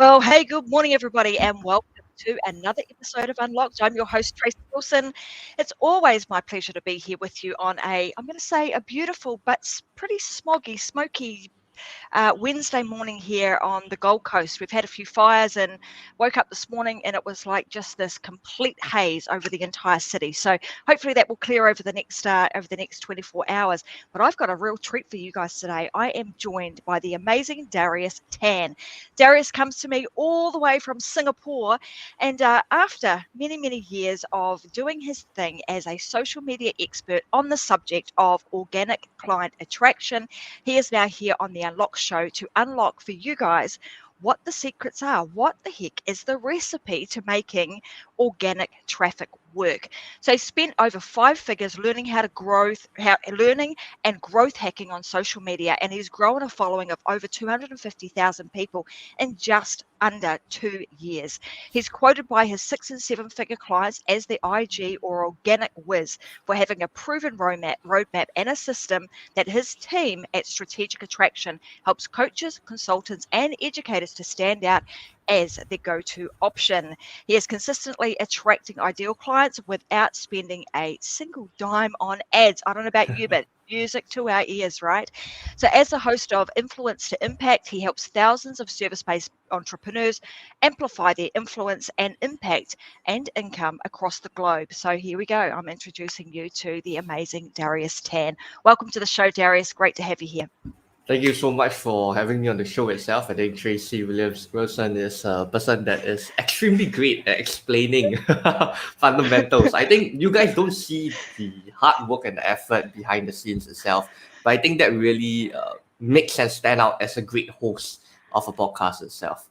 Well, hey, good morning, everybody, and welcome to another episode of Unlocked. I'm your host, Tracy Wilson. It's always my pleasure to be here with you on I'm going to say, a beautiful but pretty smoggy, smoky Wednesday morning here on the Gold Coast. We've had a few fires and woke up this morning and it was like just this complete haze over the entire city. So hopefully that will clear over the next 24 hours. But I've got a real treat for you guys today. I am joined by the amazing Darius Tan. Darius comes to me all the way from Singapore, and after many years of doing his thing as a social media expert on the subject of organic client attraction, he is now here on the Unlock Show to unlock for you guys what the secrets are. What the heck is the recipe to making organic traffic work? So he spent over 5 figures learning how to learning and growth hacking on social media, and he's grown a following of over 250,000 people in just under 2 years. He's quoted by his 6 and 7 figure clients as the IG or organic whiz for having a proven roadmap and a system that his team at Strategic Attraction helps coaches, consultants, and educators to stand out as their go-to option. He is consistently attracting ideal clients without spending a single dime on ads. I don't know about you, but music to our ears, right? So as the host of Influence to Impact, he helps thousands of service-based entrepreneurs amplify their influence and impact and income across the globe. So here we go. I'm introducing you to the amazing Darius Tan. Welcome to the show, Darius. Great to have you here. Thank you so much for having me on the show itself. I think Tracy Wilson is a person that is extremely great at explaining fundamentals. I think you guys don't see the hard work and the effort behind the scenes itself, but I think that really makes sense stand out as a great host of a podcast itself.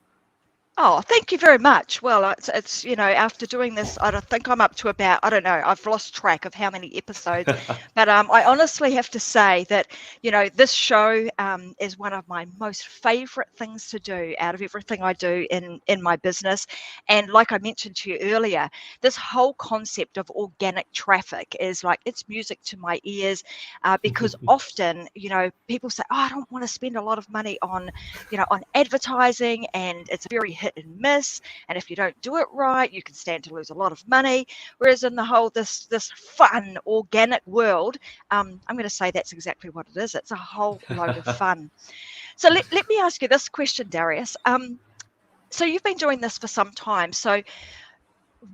Oh, thank you very much. Well, it's after doing this, I don't think I'm up to about, I don't know, I've lost track of how many episodes, but I honestly have to say that, this show is one of my most favorite things to do out of everything I do in my business. And like I mentioned to you earlier, this whole concept of organic traffic is like, it's music to my ears because often, people say, oh, I don't want to spend a lot of money on advertising, and it's very hit and miss, and if you don't do it right you can stand to lose a lot of money. Whereas in the whole this fun organic world, I'm going to say that's exactly what it is. It's a whole load of fun. So let me ask you this question, Darius. So you've been doing this for some time. So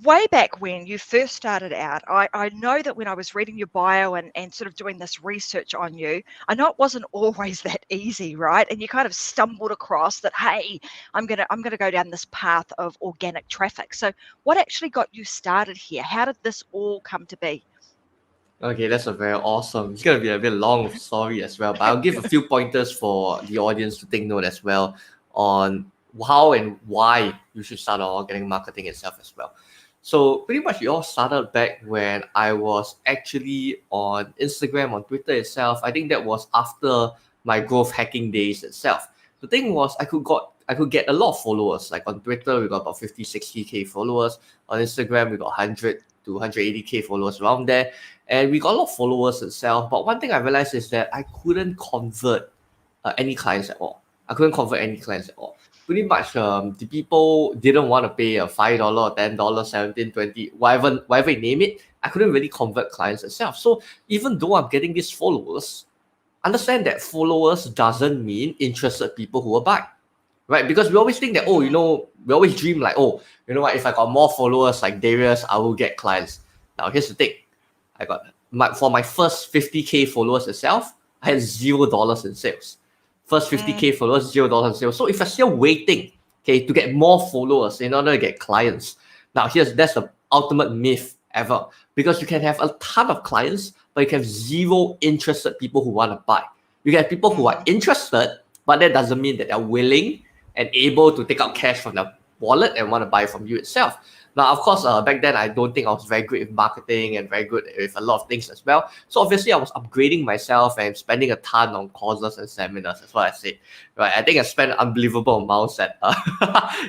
way back when you first started out, I know that when I was reading your bio and sort of doing this research on you, I know it wasn't always that easy, right? And you kind of stumbled across that, hey, I'm gonna go down this path of organic traffic. So what actually got you started here? How did this all come to be? Okay, that's a very awesome. It's gonna be a bit long story as well, but I'll give a few pointers for the audience to take note as well on how and why you should start on organic marketing itself as well. So pretty much it all started back when I was actually on Instagram, on Twitter itself. I think that was after my growth hacking days itself. The thing was I could get a lot of followers. Like on Twitter, we got about 50, 60K followers. On Instagram, we got 100 to 180K followers around there. And we got a lot of followers itself. But one thing I realized is that I couldn't convert any clients at all. Pretty much the people didn't want to pay a $5 or $10, 17, 20, whatever you name it. I couldn't really convert clients itself. So even though I'm getting these followers, understand that followers doesn't mean interested people who will buy, right? Because we always think that, we always dream like, what, if I got more followers like Darius, I will get clients. Now here's the thing. For my first 50K followers itself, I had $0 in sales. First 50K followers, $0 in sales. So if you're still waiting, to get more followers in order to get clients, now that's the ultimate myth ever. Because you can have a ton of clients, but you can have zero interested people who want to buy. You can have people who are interested, but that doesn't mean that they're willing and able to take out cash from their wallet and want to buy from you itself. Now, of course, back then, I don't think I was very good with marketing and very good with a lot of things as well. So obviously, I was upgrading myself and spending a ton on courses and seminars. That's what I said. Right? I think I spent unbelievable amounts at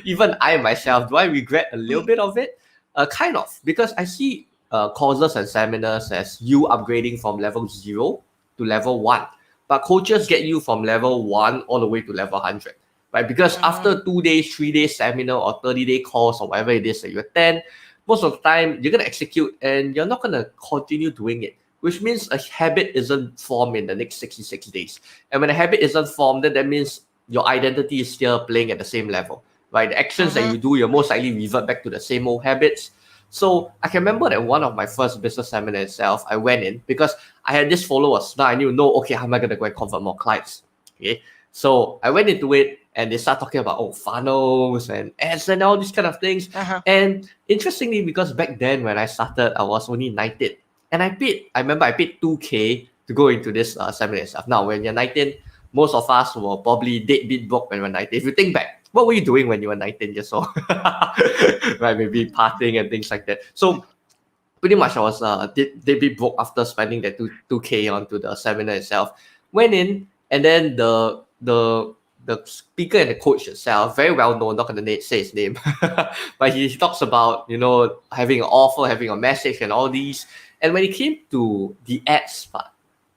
even I myself. Do I regret a little bit of it? Kind of, because I see courses and seminars as you upgrading from level 0 to level 1. But coaches get you from level 1 all the way to level 100. right? Because after 2 days, 3 days seminar or 30-day course or whatever it is that you attend, most of the time you're going to execute and you're not going to continue doing it, which means a habit isn't formed in the next 66 days. And when a habit isn't formed, then that means your identity is still playing at the same level, right? The actions that you do, you're most likely revert back to the same old habits. So I can remember that one of my first business seminar itself, I went in because I had these followers. Now I knew, no, okay, how am I going to go and convert more clients? Okay. So I went into it and they start talking about funnels and ads and all these kind of things. And interestingly, because back then when I started, I was only 19. And I remember I paid 2K to go into this seminar itself. Now, when you're 19, most of us were probably deadbeat broke when we were 19. If you think back, what were you doing when you were 19 years old? Right, maybe partying and things like that. So pretty much I was deadbeat broke after spending that 2K onto the seminar itself. Went in, and then the speaker and the coach itself, very well known, not gonna say his name, but he talks about, having an offer, having a message and all these. And when it came to the ads part,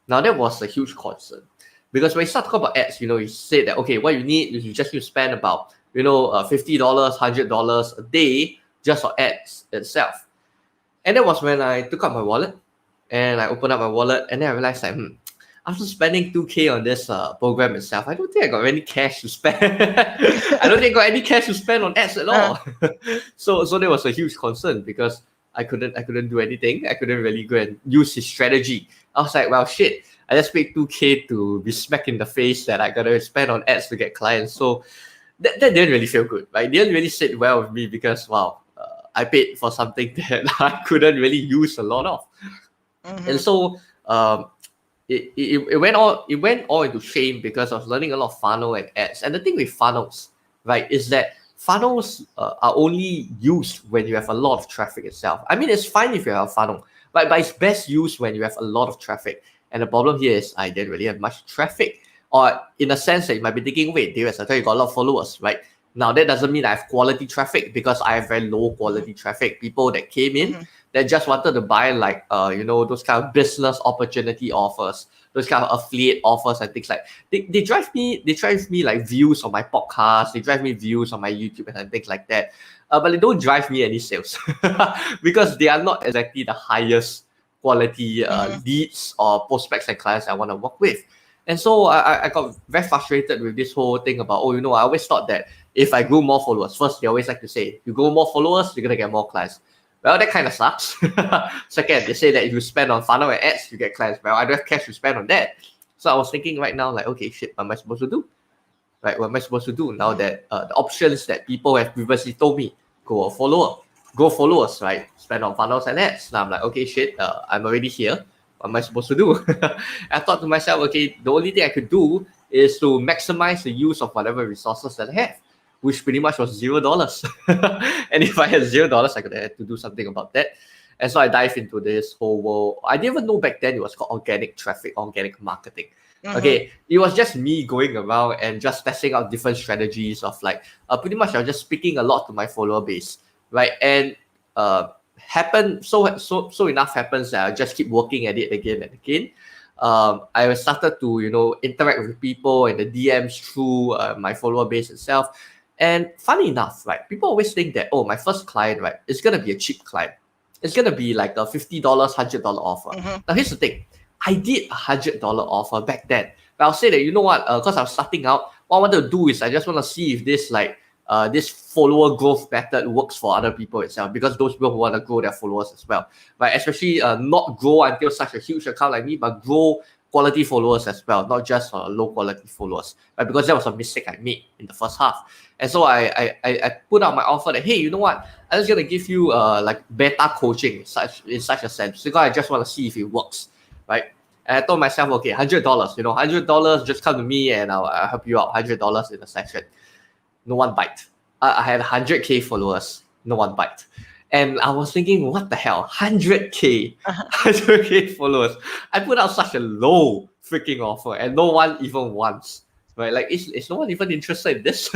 now that was a huge concern. Because when you start talking about ads, he said that, okay, what you need is you just need to spend about, $50, $100 a day just for ads itself. And that was when I took out my wallet and I opened up my wallet, and then I realized like, after spending 2K on this program itself, I don't think I got any cash to spend. I don't think I got any cash to spend on ads at all. So there was a huge concern because I couldn't do anything. I couldn't really go and use his strategy. I was like, well, shit, I just paid 2K to be smacked in the face that I gotta spend on ads to get clients. So that didn't really feel good, right? It didn't really sit well with me because, wow, I paid for something that I couldn't really use a lot of. And so it went all into shame because I was learning a lot of funnel and ads. And the thing with funnels, right, is that funnels are only used when you have a lot of traffic itself. I mean, it's fine if you have a funnel, but it's best used when you have a lot of traffic. And the problem here is I didn't really have much traffic. Or in a sense that you might be thinking, wait, Darius, I thought you got a lot of followers, right? Now, that doesn't mean I have quality traffic because I have very low quality traffic. People that came in that just wanted to buy like, those kind of business opportunity offers, those kind of affiliate offers and things like they drive me like views on my podcast, they drive me views on my YouTube and things like that. But they don't drive me any sales because they are not exactly the highest quality leads or prospects and clients I want to work with. And so I got very frustrated with this whole thing about, I always thought that if I grew more followers, first, they always like to say, you grow more followers, you're going to get more clients. Well, that kind of sucks. Second, they say that if you spend on funnel and ads, you get clients. Well, I don't have cash to spend on that. So I was thinking right now, like, okay, shit, what am I supposed to do? Right, what am I supposed to do now that the options that people have previously told me, grow followers, right? Spend on funnels and ads. Now I'm like, okay, shit, I'm already here. What am I supposed to do? I thought to myself, okay, the only thing I could do is to maximize the use of whatever resources that I have, which pretty much was $0. And if I had $0, I could have to do something about that. And so I dive into this whole world. I didn't even know back then it was called organic traffic, organic marketing. Okay, it was just me going around and just testing out different strategies of like, pretty much I was just speaking a lot to my follower base, right? And so enough happens that I just keep working at it again and again. I started to interact with people and the DMs through my follower base itself. And funny enough, right, people always think that, my first client, right, is gonna be a cheap client. It's gonna be like a $50, $100 offer. Now here's the thing, I did a $100 offer back then, but I'll say that, you know what, because I was starting out, what I wanted to do is I just want to see if this this follower growth method works for other people itself, because those people who want to grow their followers as well, right? Especially not grow until such a huge account like me, but grow quality followers as well, not just low quality followers, right? Because that was a mistake I made in the first half. And so I put out my offer that, hey, you know what, I'm just gonna give you like beta coaching in such a sense, because I just want to see if it works, right? And I told myself, okay, $100, $100, just come to me and I'll help you out, $100 in a session. No one bite. I had 100K followers, no one bite. And I was thinking, what the hell, 100K, 100K followers. I put out such a low freaking offer and no one even wants, right? Like, is no one even interested in this?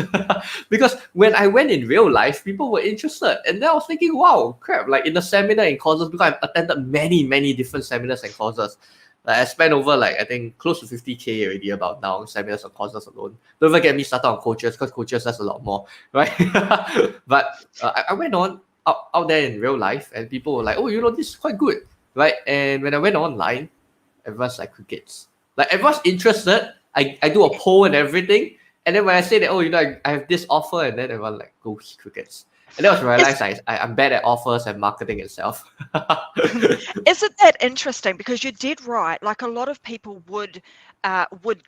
Because when I went in real life, people were interested. And then I was thinking, wow, crap, like in the seminar and courses, because I've attended many, many different seminars and courses. Like I spent over like I think close to 50K already about now on seminars and courses alone. Don't even get me started on coaches because coaches that's a lot more, right? But I went on out there in real life and people were like, oh, this is quite good, right? And when I went online, everyone's like crickets. Like everyone's interested. I do a poll and everything. And then when I say that, I have this offer, and then everyone like go crickets. And then I realized I'm bad at offers and marketing itself. Isn't that interesting? Because you did right. Like a lot of people would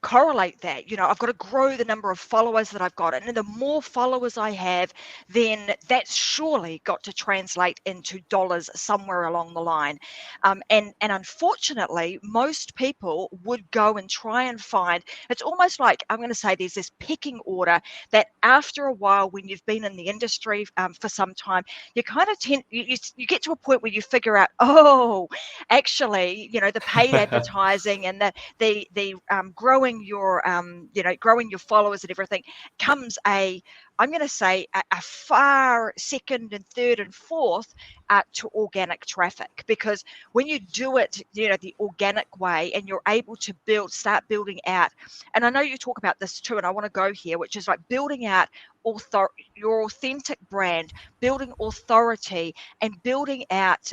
correlate that. I've got to grow the number of followers that I've got, and the more followers I have, then that's surely got to translate into dollars somewhere along the line. And unfortunately, most people would go and try and find. It's almost like I'm going to say there's this pecking order that after a while, when you've been in the industry for some time, you kind of you get to a point where you figure out, oh, actually, the paid advertising and the growing your growing your followers and everything comes I'm going to say a far second and third and fourth to organic traffic, because when you do it, the organic way, and you're able to start building out, and I know you talk about this too, and I want to go here, which is like building out your authentic brand, building authority, and building out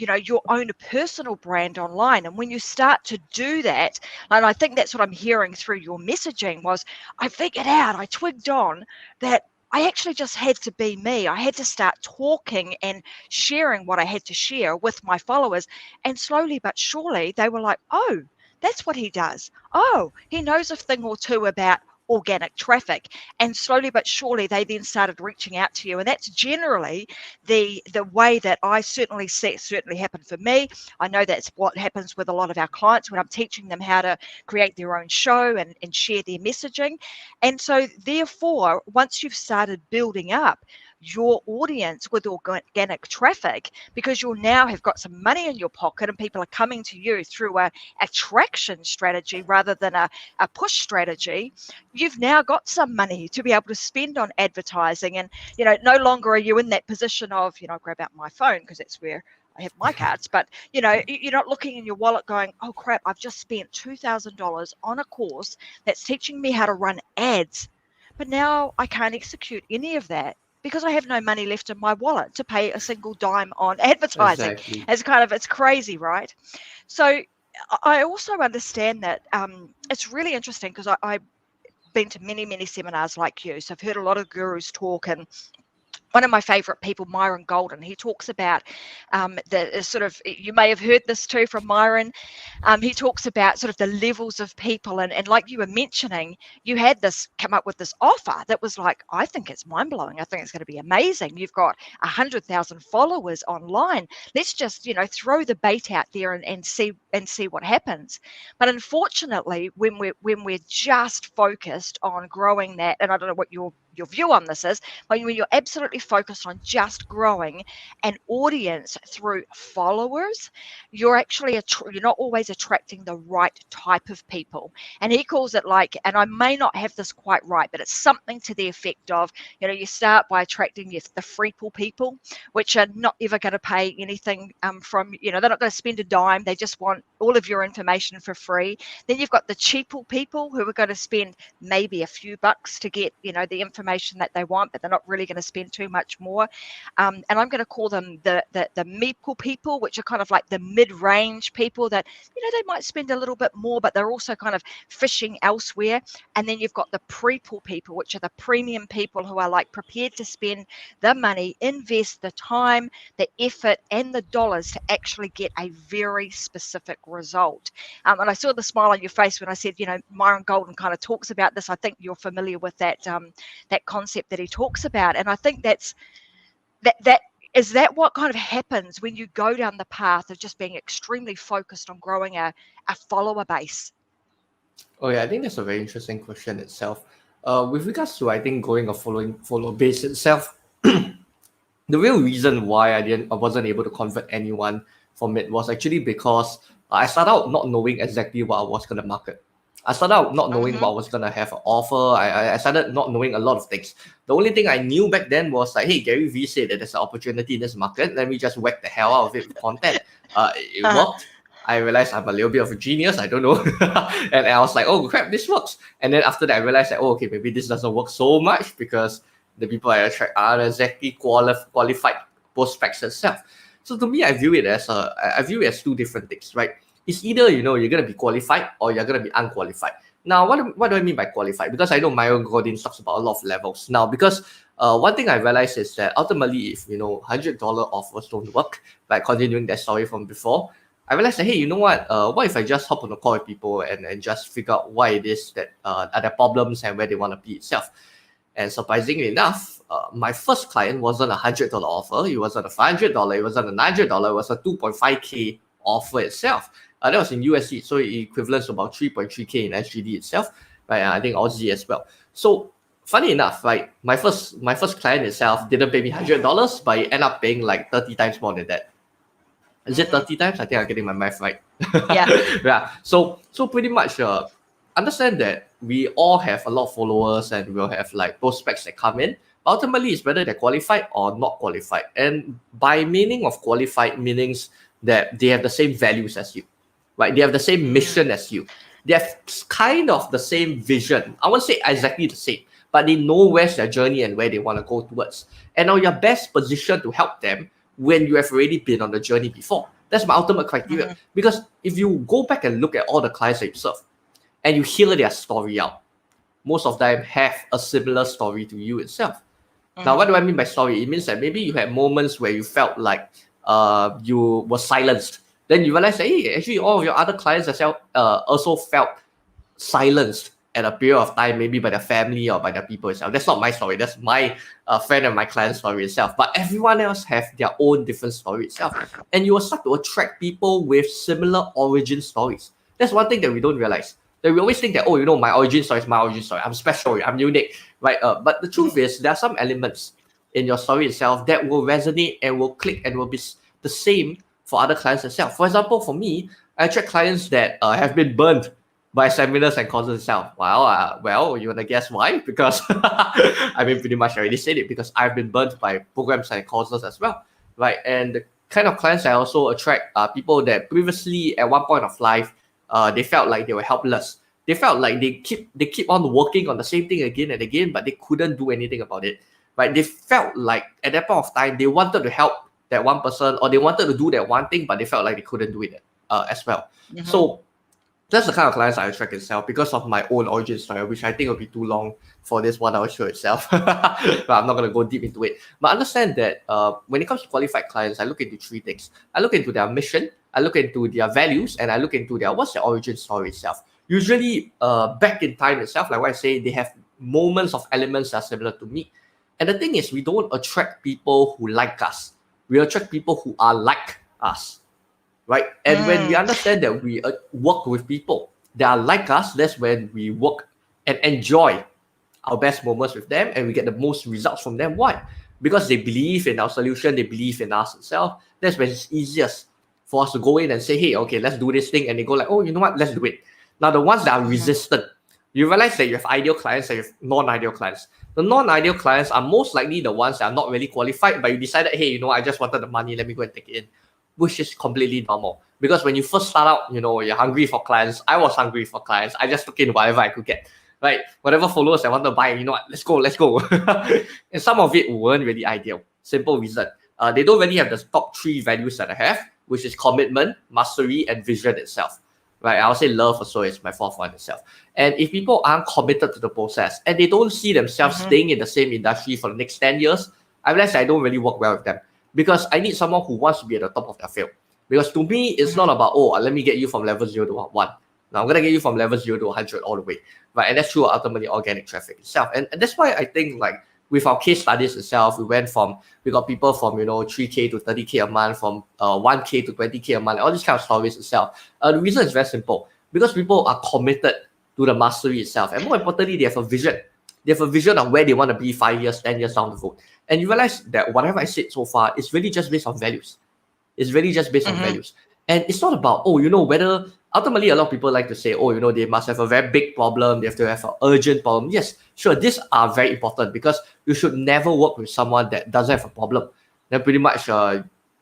your own personal brand online. And when you start to do that, and I think that's what I'm hearing through your messaging, was I figured out, I twigged on that I actually just had to be me. I had to start talking and sharing what I had to share with my followers. And slowly but surely, they were like, oh, that's what he does. Oh, he knows a thing or two about organic traffic. And slowly but surely, they then started reaching out to you. And that's generally the way that I certainly see it certainly happened for me. I know that's what happens with a lot of our clients when I'm teaching them how to create their own show and share their messaging. And so therefore, once you've started building up your audience with organic traffic, because you'll now have got some money in your pocket and people are coming to you through a attraction strategy rather than a push strategy, you've now got some money to be able to spend on advertising. And no longer are you in that position of I'll grab out my phone because that's where I have my cards, but you're not looking in your wallet going, oh crap, I've just spent $2,000 on a course that's teaching me how to run ads, but now I can't execute any of that because I have no money left in my wallet to pay a single dime on advertising. Exactly. It's crazy, right? So I also understand that it's really interesting because I've been to many, many seminars like you. So I've heard a lot of gurus talk, and one of my favorite people, Myron Golden, he talks about the sort of, you may have heard this too from Myron, he talks about sort of the levels of people, and like you were mentioning, you had come up with this offer that was like, I think it's mind-blowing. I think it's going to be amazing. You've got 100,000 followers online. Let's just, throw the bait out there and see what happens. But unfortunately, when we're just focused on growing that, and I don't know what your view on this is, but when you're absolutely focused on just growing an audience through followers, you're actually you're not always attracting the right type of people. And he calls it like, and I may not have this quite right, but it's something to the effect of, you start by attracting the freeple people, which are not ever going to pay anything from, they're not going to spend a dime. They just want all of your information for free. Then you've got the cheaple people who are going to spend maybe a few bucks to get, the information that they want, but they're not really going to spend too much more. And I'm going to call them the meeple people, which are kind of like the mid-range people that, they might spend a little bit more, but they're also kind of fishing elsewhere. And then you've got the preple people, which are the premium people who are like prepared to spend the money, invest the time, the effort, and the dollars to actually get a very specific result. And I saw the smile on your face when I said, Myron Golden kind of talks about this. I think you're familiar with that concept that he talks about. And I think that is that what kind of happens when you go down the path of just being extremely focused on growing a follower base? Oh yeah, I think that's a very interesting question itself. With regards to I think going a follow base itself, the real reason why I wasn't able to convert anyone from it was actually because I started out not knowing exactly what I was gonna market. I started out not knowing what I was gonna have an offer. I started not knowing a lot of things. The only thing I knew back then was like, hey, Gary Vee said that there's an opportunity in this market. Let me just whack the hell out of it with content. It worked. I realized I'm a little bit of a genius. I don't know. And I was like, oh crap, this works. And then after that, I realized that, oh, okay, maybe this doesn't work so much because the people I attract aren't exactly qualified prospects itself. So to me, I view it as two different things, right? It's either, you're going to be qualified or you're going to be unqualified. Now, what do I mean by qualified? Because I know Myron Gordon talks about a lot of levels. Now, because one thing I realized is that ultimately, if, $100 offers don't work, like continuing that story from before, I realized that, hey, you know what if I just hop on a call with people and just figure out why it is that are their problems and where they want to be itself. And surprisingly enough, my first client wasn't $100 offer. It wasn't a $500. It wasn't a $900. It was a 2.5K offer itself. That was in USD, so it equivalents to about 3.3K in SGD itself, right? I think Aussie as well. So funny enough, right? My first client itself didn't pay me $100, but it ended up paying like 30 times more than that. Is it 30 times? I think I'm getting my math right. Yeah. Yeah. So pretty much understand that we all have a lot of followers and we'll have like prospects that come in. Ultimately, it's whether they're qualified or not qualified. And by meaning of qualified meanings that they have the same values as you, right? They have the same mission as you. They have kind of the same vision. I won't say exactly the same, but they know where's their journey and where they want to go towards. And now you're best positioned to help them when you have already been on the journey before. That's my ultimate criteria. Because if you go back and look at all the clients that you serve and you hear their story out, most of them have a similar story to you itself. Now, what do I mean by story? It means that maybe you had moments where you felt like you were silenced. Then you realize that, hey, actually all of your other clients also felt silenced at a period of time, maybe by their family or by their people itself. That's not my story. That's my friend and my client's story itself. But everyone else have their own different story itself. And you will start to attract people with similar origin stories. That's one thing that we don't realize. That we always think that, my origin story is my origin story. I'm special, I'm unique, right? But the truth is there are some elements in your story itself that will resonate and will click and will be the same for other clients itself. For example, for me, I attract clients that have been burned by seminars and courses itself. Well, you want to guess why? Because I mean, pretty much I already said it, because I've been burnt by programs and courses as well, right? And the kind of clients I also attract are people that previously at one point of life, they felt like they were helpless. They felt like they keep on working on the same thing again and again, but they couldn't do anything about it, right? They felt like at that point of time, they wanted to help that one person, or they wanted to do that one thing, but they felt like they couldn't do it as well. So that's the kind of clients I attract itself because of my own origin story, which I think will be too long for this 1 hour show itself. But I'm not going to go deep into it. But understand that when it comes to qualified clients, I look into three things. I look into their mission, I look into their values, and I look into what's their origin story itself. Usually back in time itself, like what I say, they have moments of elements that are similar to me. And the thing is, we don't attract people who like us. We attract people who are like us. Right? And when we understand that we work with people that are like us, that's when we work and enjoy our best moments with them, and we get the most results from them. Why? Because they believe in our solution, they believe in us itself. That's when it's easiest for us to go in and say, hey, okay, let's do this thing. And they go like, oh, you know what? Let's do it. Now, the ones that are resistant, you realize that you have ideal clients and you have non-ideal clients. The non-ideal clients are most likely the ones that are not really qualified, but you decided, hey, I just wanted the money, let me go and take it in. Which is completely normal. Because when you first start out, you're hungry for clients. I was hungry for clients. I just took in whatever I could get, right? Whatever followers I want to buy, let's go. And some of it weren't really ideal. Simple reason. They don't really have the top three values that I have, which is commitment, mastery, and vision itself, right? I'll say love also is my fourth one itself. And if people aren't committed to the process and they don't see themselves staying in the same industry for the next 10 years, I realize I don't really work well with them. Because I need someone who wants to be at the top of their field. Because to me, it's not about, let me get you from level 0 to 1. Now, I'm going to get you from level 0 to 100 all the way. Right? And that's through ultimately organic traffic itself. And that's why I think like with our case studies itself, we got people from, 3K to 30K a month, from 1K to 20K a month, all these kind of stories itself. The reason is very simple. Because people are committed to the mastery itself. And more importantly, they have a vision. They have a vision of where they want to be 5 years, 10 years down the road. And you realize that whatever I said so far is really just based on values. It's really just based on values. And it's not about, whether ultimately a lot of people like to say, they must have a very big problem. They have to have an urgent problem. Yes, sure. These are very important because you should never work with someone that doesn't have a problem. Then pretty much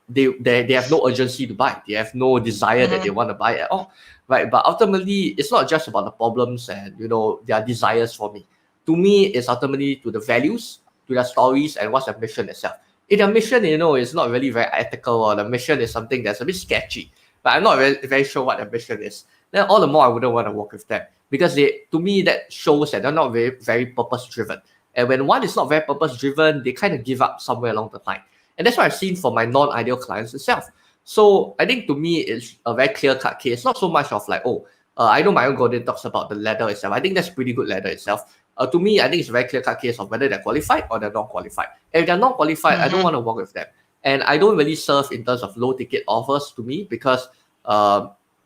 they have no urgency to buy. They have no desire that they want to buy at all, right? But ultimately, it's not just about the problems and their desires for me. To me, it's ultimately to the values, to their stories, and what's their mission itself. If their mission, is not really very ethical, or the mission is something that's a bit sketchy, but I'm not very sure what their mission is, then all the more I wouldn't want to work with them, because to me, that shows that they're not very, very purpose driven. And when one is not very purpose driven, they kind of give up somewhere along the line. And that's what I've seen for my non-ideal clients itself. So I think to me, it's a very clear-cut case. Not so much of like, I know my own Golden talks about the ladder itself. I think that's pretty good ladder itself. To me, I think it's a very clear-cut case of whether they're qualified or they're not qualified. If they're not qualified, I don't want to work with them. And I don't really serve in terms of low-ticket offers to me, because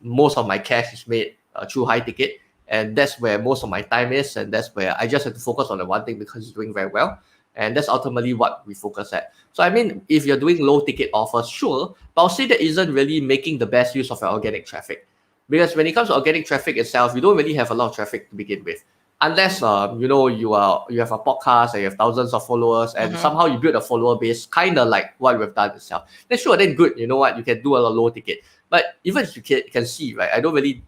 most of my cash is made through high ticket. And that's where most of my time is. And that's where I just have to focus on the one thing because it's doing very well. And that's ultimately what we focus at. So I mean, if you're doing low ticket offers, sure, but I'll say that isn't really making the best use of your organic traffic. Because when it comes to organic traffic itself, you don't really have a lot of traffic to begin with. Unless you have a podcast and you have thousands of followers, and somehow you build a follower base, kind of like what we've done itself. Then sure, then good. You know what? You can do a lot of low ticket. But even if you can see, right, I don't really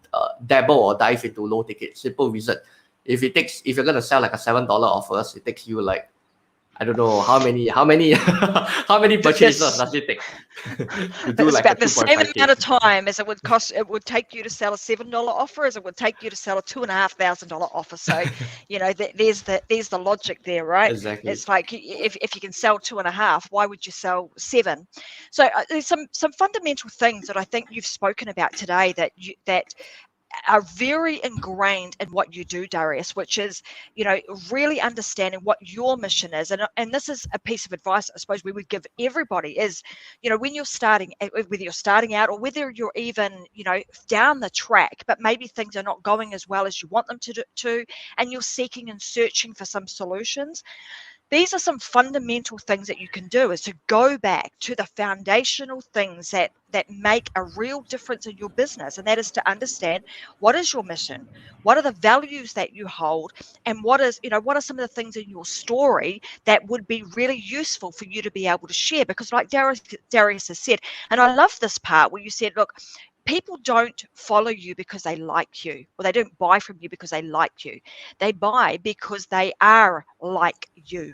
dabble or dive into low ticket. Simple reason. If you're gonna sell like a $7 offers, it takes you like, I don't know how many how many purchases does it take to do It's like about a the same 2.5K? amount of time as it would take you to sell a $7 offer as it would take you to sell a $2,500 offer. So, there's the logic there, right? Exactly. It's like if you can sell 2.5, why would you sell 7? So there's some fundamental things that I think you've spoken about today that are very ingrained in what you do, Darius, which is, really understanding what your mission is. And this is a piece of advice I suppose we would give everybody is, when you're starting, whether you're starting out or whether you're even, down the track, but maybe things are not going as well as you want them to, and you're seeking and searching for some solutions. These are some fundamental things that you can do, is to go back to the foundational things that make a real difference in your business. And that is to understand, what is your mission? What are the values that you hold? And what are some of the things in your story that would be really useful for you to be able to share? Because like Darius has said, and I love this part where you said, look, people don't follow you because they like you, or they don't buy from you because they like you. They buy because they are like you.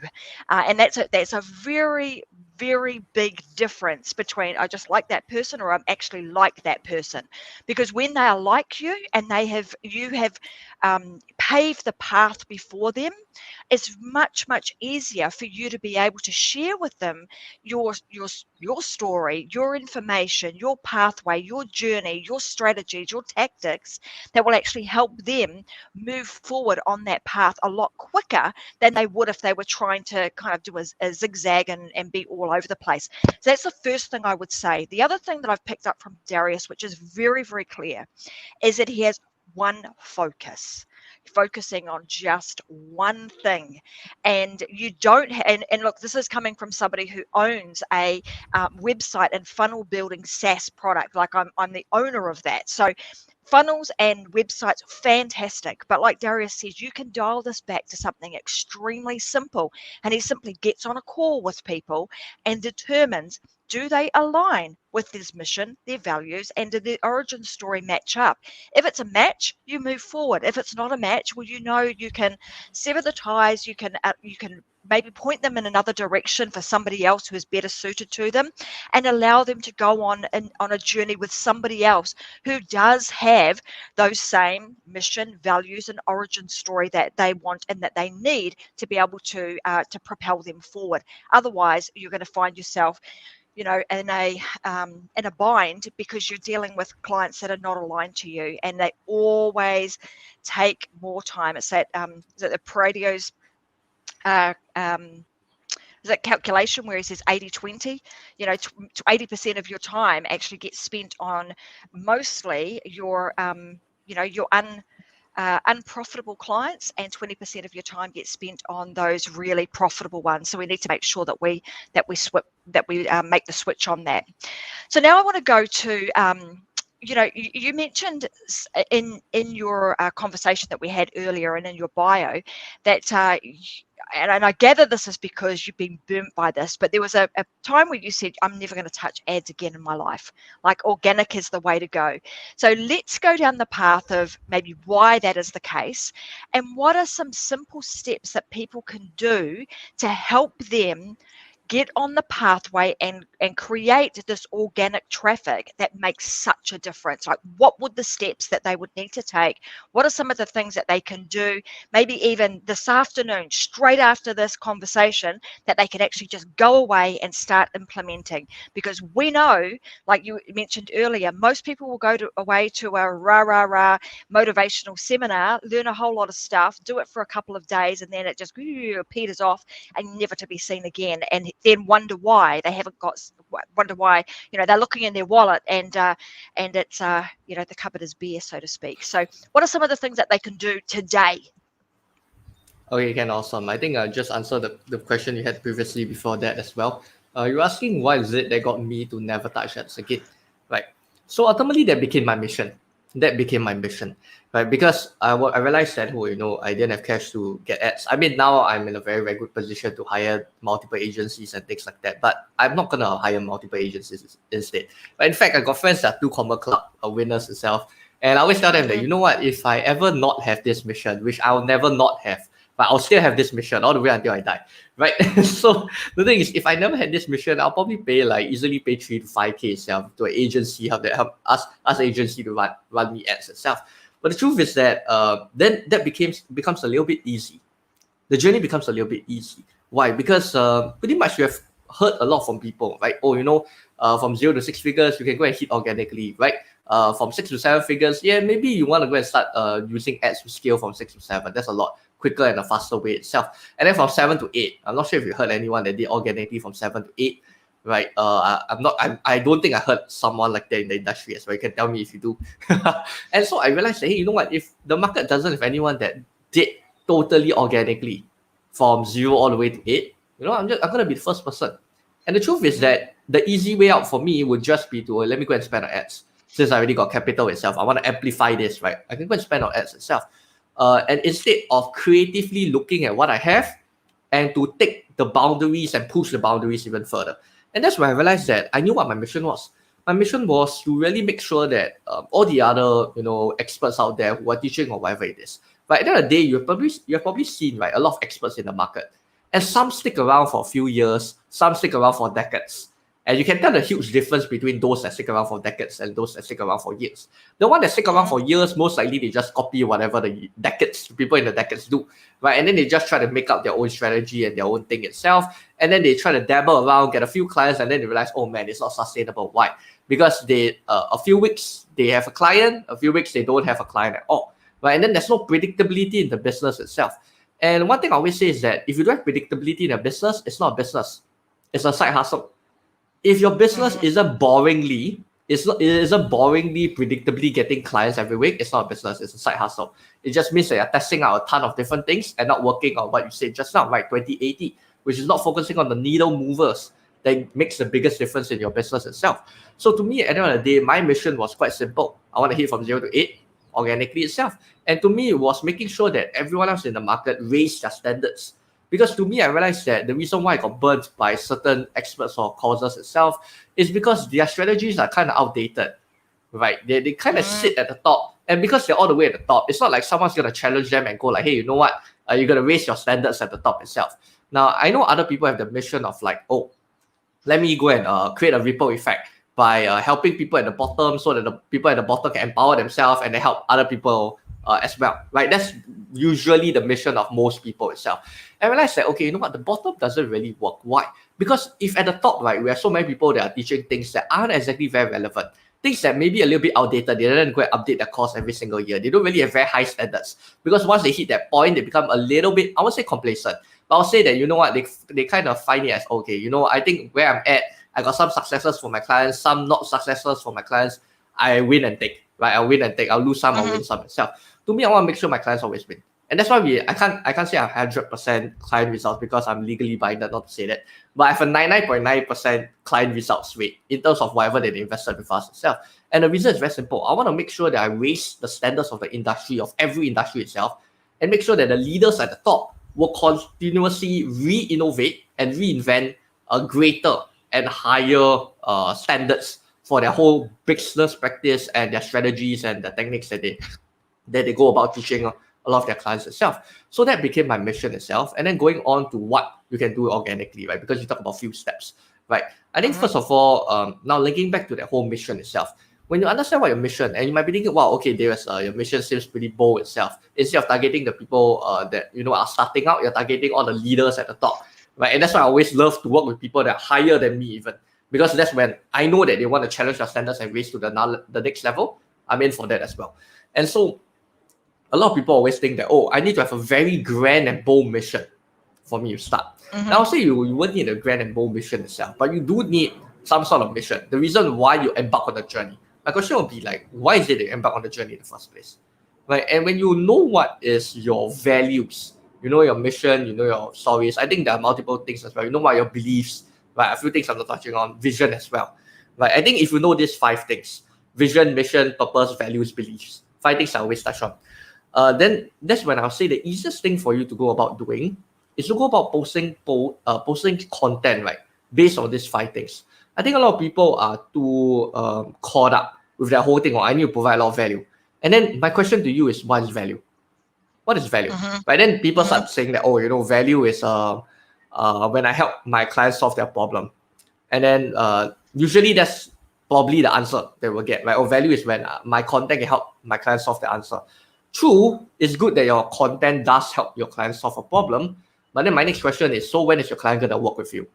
And that's a very, very big difference between, I just like that person, or I'm actually like that person. Because when they are like you and you have paved the path before them, it's much, much easier for you to be able to share with them your story, your information, your pathway, your journey, your strategies, your tactics that will actually help them move forward on that path a lot quicker than they would if they were trying to kind of do a zigzag and be all over the place. So that's the first thing I would say. The other thing that I've picked up from Darius, which is very, very clear, is that he has one focus, focusing on just one thing. And you don't and look, this is coming from somebody who owns a website and funnel building SaaS product. Like I'm the owner of that. So funnels and websites, fantastic. But like Darius says, you can dial this back to something extremely simple. And he simply gets on a call with people and determines, do they align with his mission, their values, and do their origin story match up? If it's a match, you move forward. If it's not a match, well, you can sever the ties. You can maybe point them in another direction for somebody else who is better suited to them, and allow them to go on a journey with somebody else who does have those same mission, values, and origin story that they want and that they need to be able to propel them forward. Otherwise, you're going to find yourself in a bind, because you're dealing with clients that are not aligned to you, and they always take more time. It's that is it the Paradio's is that calculation where he says 80-20, 80% of your time actually gets spent on mostly your unprofitable clients, and 20% of your time gets spent on those really profitable ones. So we need to make sure that we make the switch on that. So now I want to go to you mentioned in your conversation that we had earlier and in your bio that and I gather this is because you've been burnt by this, but there was a time where you said, I'm never going to touch ads again in my life. Like organic is the way to go. So let's go down the path of maybe why that is the case and what are some simple steps that people can do to help them get on the pathway and create this organic traffic that makes such a difference. Like what would the steps that they would need to take? What are some of the things that they can do maybe even this afternoon straight after this conversation that they can actually just go away and start implementing? Because we know, like you mentioned earlier, most people will go away to a rah motivational seminar, learn a whole lot of stuff, do it for a couple of days, and then it just peters off and never to be seen again, and then wonder why they haven't got, wonder why they're looking in their wallet and it's the cupboard is bare, so to speak. So what are some of the things that they can do today? Okay, Ken, awesome. I think I just answered the question you had previously before that as well. You're asking why is it that got me to never touch ads again, right? So ultimately, that became my mission. That became my mission, right? Because I realized that, I didn't have cash to get ads. I mean, now I'm in a very, very good position to hire multiple agencies and things like that. But I'm not gonna hire multiple agencies instead. But in fact, I got friends that do Commerce Club winners itself, and I always tell them that, you know what, if I ever not have this mission, which I'll never not have, but I'll still have this mission all the way until I die, right? So the thing is, if I never had this mission, I'll probably easily pay 3 to 5K itself to an agency, help us agency to run me ads itself. But the truth is that then that becomes a little bit easy. The journey becomes a little bit easy. Why? Because pretty much you have heard a lot from people, right? From 0 to 6 figures, you can go and hit organically, right? From 6 to 7 figures, yeah, maybe you want to go and start using ads to scale from 6 to 7. That's a lot quicker and a faster way itself. And then from 7 to 8, I'm not sure if you heard anyone that did organically from 7 to 8, right? I don't think I heard someone like that in the industry as well. You can tell me if you do. And so I realized that, hey, you know what? If the market doesn't have anyone that did totally organically from 0 all the way to 8, I'm gonna be the first person. And the truth is that the easy way out for me would just be to let me go and spend on ads. Since I already got capital itself, I want to amplify this, right? I can go and spend on ads itself. And instead of creatively looking at what I have and to take the boundaries and push the boundaries even further. And that's when I realized that I knew what my mission was. My mission was to really make sure that all the other experts out there who are teaching or whatever it is, but at the end of the day, you've probably seen, right, a lot of experts in the market, and some stick around for a few years, some stick around for decades. And you can tell the huge difference between those that stick around for decades and those that stick around for years. The one that stick around for years, most likely they just copy whatever the people in the decades do, right? And then they just try to make up their own strategy and their own thing itself. And then they try to dabble around, get a few clients, and then they realize, oh man, it's not sustainable. Why? Because a few weeks they have a client, a few weeks they don't have a client at all, right? And then there's no predictability in the business itself. And one thing I always say is that if you don't have predictability in a business, it's not a business. It's a side hustle. If your business isn't boringly predictably getting clients every week, it's not a business, it's a side hustle. It just means that you're testing out a ton of different things and not working on what you said just now, right? 20/80, which is not focusing on the needle movers that makes the biggest difference in your business itself. So to me, at the end of the day, my mission was quite simple. I want to hit from 0 to 8 organically itself. And to me, it was making sure that everyone else in the market raised their standards. Because to me, I realized that the reason why I got burnt by certain experts or causes itself is because their strategies are kind of outdated, right? They kind of sit at the top. And because they're all the way at the top, it's not like someone's going to challenge them and go like, hey, you know what? You're going to raise your standards at the top itself. Now, I know other people have the mission of like, oh, let me go and create a ripple effect by helping people at the bottom so that the people at the bottom can empower themselves and they help other people as well, right? That's usually the mission of most people itself. And I realized that, okay, you know what, the bottom doesn't really work. Why? Because if at the top, right, we have so many people that are teaching things that aren't exactly very relevant, things that may be a little bit outdated, they don't go and update their course every single year. They don't really have very high standards because once they hit that point, they become a little bit, I won't say complacent, but I'll say that, you know what, they kind of find it as, okay, I think where I'm at, I got some successes for my clients, some not successes for my clients. I win and take, right? I'll win and take. I'll lose some, I'll win some myself. To me, I want to make sure my clients always win. And that's why I can't say I have 100% client results because I'm legally binded not to say that. But I have a 99.9% client results rate in terms of whatever they invested with us itself. And the reason is very simple. I want to make sure that I raise the standards of the industry, of every industry itself, and make sure that the leaders at the top will continuously re-innovate and reinvent a greater and higher standards for their whole business practice and their strategies and the techniques that they go about teaching a lot of their clients itself. So that became my mission itself. And then going on to what you can do organically, right? Because you talk about few steps, right? I think first of all, now linking back to the whole mission itself, when you understand what your mission, and you might be thinking, wow, okay, Darius, your mission seems pretty bold itself. Instead of targeting the people that are starting out, you're targeting all the leaders at the top, right? And that's why I always love to work with people that are higher than me even, because that's when I know that they want to challenge their standards and raise to the next level. I'm in for that as well. And so a lot of people always think that, I need to have a very grand and bold mission for me to start. Now, I'll say you won't need a grand and bold mission itself, but you do need some sort of mission. The reason why you embark on the journey. My question will be like, why is it that you embark on the journey in the first place? Right? And when you know what is your values, you know your mission, you know your stories. I think there are multiple things as well. You know what your beliefs, right? A few things I'm not touching on, vision as well. Right? I think if you know these 5 things, vision, mission, purpose, values, beliefs, 5 things I always touch on. Then that's when I'll say the easiest thing for you to go about doing is to go about posting content, right, based on these 5 things. I think a lot of people are too caught up with their whole thing, I need to provide a lot of value. And then my question to you is, what is value? What is value? Right? Then people start saying that, value is when I help my clients solve their problem. And then usually that's probably the answer they will get, right? Or value is when my content can help my clients solve the answer. True, it's good that your content does help your client solve a problem. But then my next question is, so when is your client going to work with you?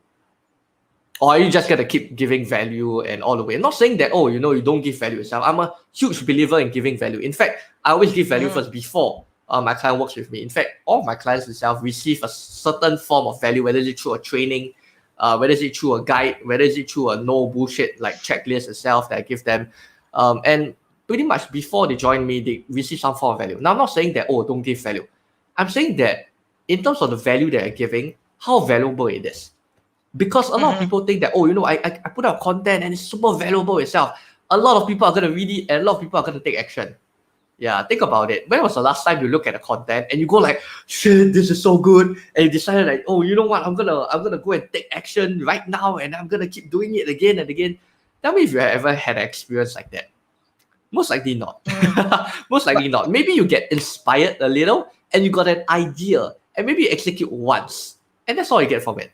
Or are you just going to keep giving value and all the way? I'm not saying that, you don't give value yourself. I'm a huge believer in giving value. In fact, I always give value first before my client works with me. In fact, all of my clients themselves receive a certain form of value, whether it's through a training, whether it's through a guide, whether it's through a no bullshit like checklist itself that I give them. And pretty much before they join me, they receive some form of value. Now, I'm not saying that, don't give value. I'm saying that in terms of the value that I'm giving, how valuable it is. Because a lot of people think that, I put out content and it's super valuable itself. A lot of people are going to read it and a lot of people are going to take action. Yeah, think about it. When was the last time you look at the content and you go like, shit, this is so good, and you decided like, you know what, I'm gonna go and take action right now and I'm gonna keep doing it again and again. Tell me if you have ever had an experience like that. Most likely not. Most likely not. Maybe you get inspired a little and you got an idea and maybe you execute once and that's all you get from it.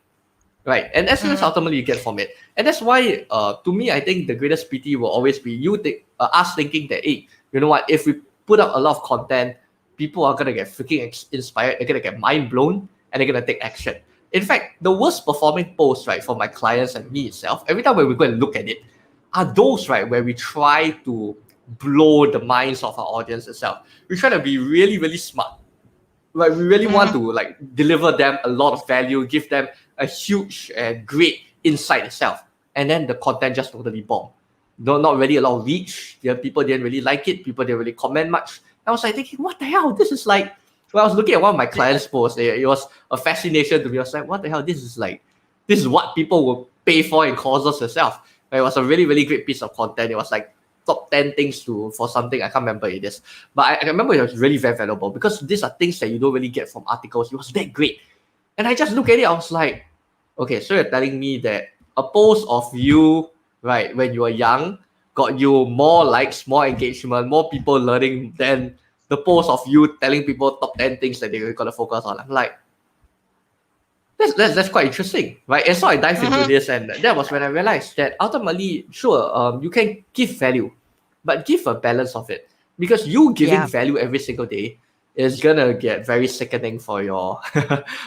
Right. And that's what ultimately you get from it. And that's why, to me, I think the greatest pity will always be us thinking that, hey, you know what, if we put out a lot of content, people are going to get freaking inspired, they're going to get mind blown, and they're going to take action. In fact, the worst performing posts, right, for my clients and me itself, every time when we go and look at it, are those, right, where we try to blow the minds of our audience itself. We try to be really, really smart. Right? We really want to like deliver them a lot of value, give them a huge and great insight itself. And then the content just totally bomb. Not really a lot of reach. People didn't really like it. People didn't really comment much. I was like thinking, what the hell? This is like, when I was looking at one of my clients' posts, it was a fascination to me. I was like, what the hell? This is what people will pay for in courses itself. It was a really, really great piece of content. It was like top 10 things for something. I can't remember it is. But I remember it was really very valuable because these are things that you don't really get from articles. It was that great. And I just look at it, I was like, okay, so you're telling me that a post of you, right, when you were young, got you more likes, more engagement, more people learning than the post of you telling people top 10 things that they're going to focus on. I'm like, that's quite interesting, right? And so I dived into this, and that was when I realized that ultimately, sure, you can give value, but give a balance of it. Because you giving value every single day is gonna get very sickening for your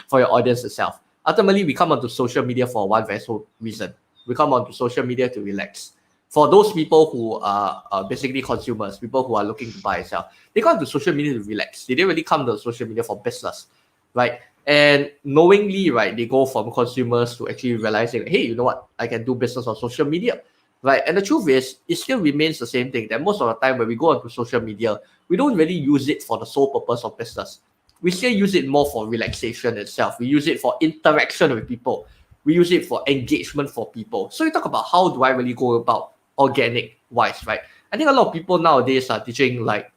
for your audience itself. Ultimately, we come onto social media for one very sole reason. We come onto social media to relax. For those people who are basically consumers, people who are looking to buy itself, they come to social media to relax. They didn't really come to social media for business, right? And knowingly, right, they go from consumers to actually realizing, hey, you know what, I can do business on social media, right? And the truth is, it still remains the same thing, that most of the time when we go onto social media, we don't really use it for the sole purpose of business. we still use it more for relaxation itself. We use it for interaction with people. We use it for engagement for people. So you talk about how do I really go about organic wise, right? I think a lot of people nowadays are teaching like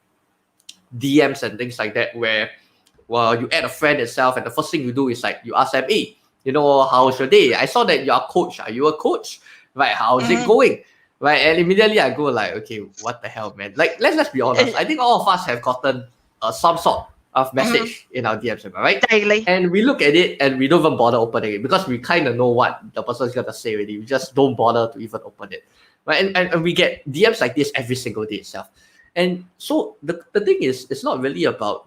DMs and things like that, where well, you add a friend itself, and the first thing you do is like you ask them, hey, how's your day? I saw that you're a coach. Are you a coach? Right? How's it going? Right? And immediately I go like, okay, what the hell, man? Like, let's be honest. I think all of us have gotten some sort of message in our DMs, am I right? Daily. And we look at it and we don't even bother opening it because we kind of know what the person's gonna say already. We just don't bother to even open it, right? And we get DMs like this every single day itself. And so the thing is, it's not really about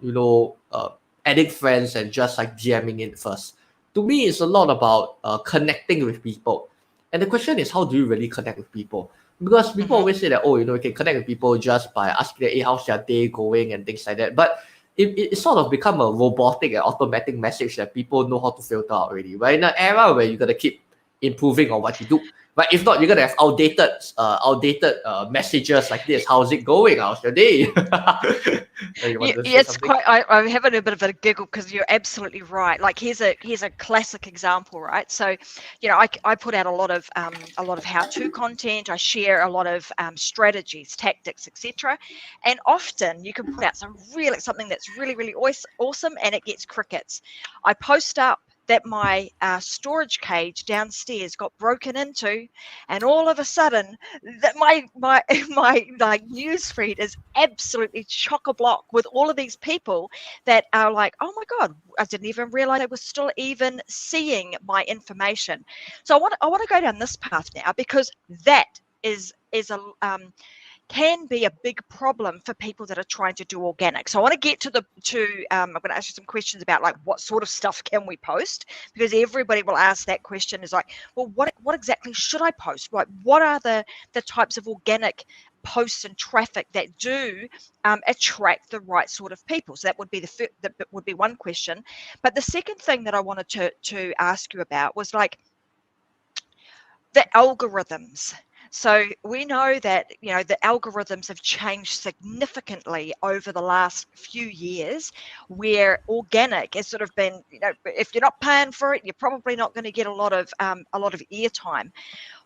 adding friends and just like DMing it first. To me, it's a lot about connecting with people. And the question is, how do you really connect with people? Because people always say that, you can connect with people just by asking them, hey, how's their day going and things like that. But it sort of become a robotic and automatic message that people know how to filter out already. Right? In an era where you got to keep improving on what you do. But if not, you're gonna have outdated messages like this. How's it going? How's your day? It's quite. I'm having a bit of a giggle because you're absolutely right. Like here's a classic example, right? So, I put out a lot of how-to content. I share a lot of strategies, tactics, etc. And often you can put out something that's really really awesome, and it gets crickets. I post up that my storage cage downstairs got broken into, and all of a sudden that my like news feed is absolutely chock-a-block with all of these people that are like, oh my god, I didn't even realize I was still even seeing my information. So I want to go down this path now, because that is a can be a big problem for people that are trying to do organic. So I want to get I'm going to ask you some questions about like what sort of stuff can we post, because everybody will ask that question, is like, well, what exactly should I post? Like, what are the types of organic posts and traffic that do attract the right sort of people? So that would be that would be one question. But the second thing that I wanted to ask you about was like the algorithms. So we know that, the algorithms have changed significantly over the last few years, where organic has sort of been, if you're not paying for it, you're probably not going to get a lot of airtime.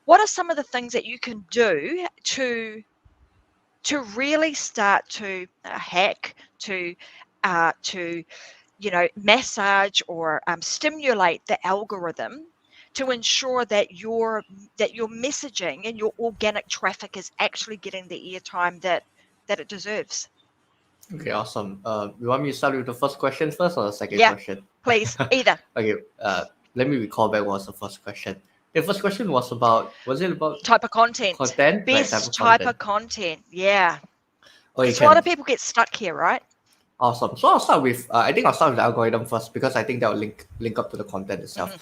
What are some of the things that you can do to really start to hack, to massage or stimulate the algorithm to ensure that your messaging and your organic traffic is actually getting the airtime that it deserves? Okay, awesome. You want me to start with the first question first or the second Yeah, question? please, either. Okay, let me recall back what was the first question. The first question was about, type of content? Content? Best type of content. Yeah. Okay, So a lot of people get stuck here, right? Awesome. So I'll start with, I think I'll start with the algorithm first, because I think that will link up to the content itself.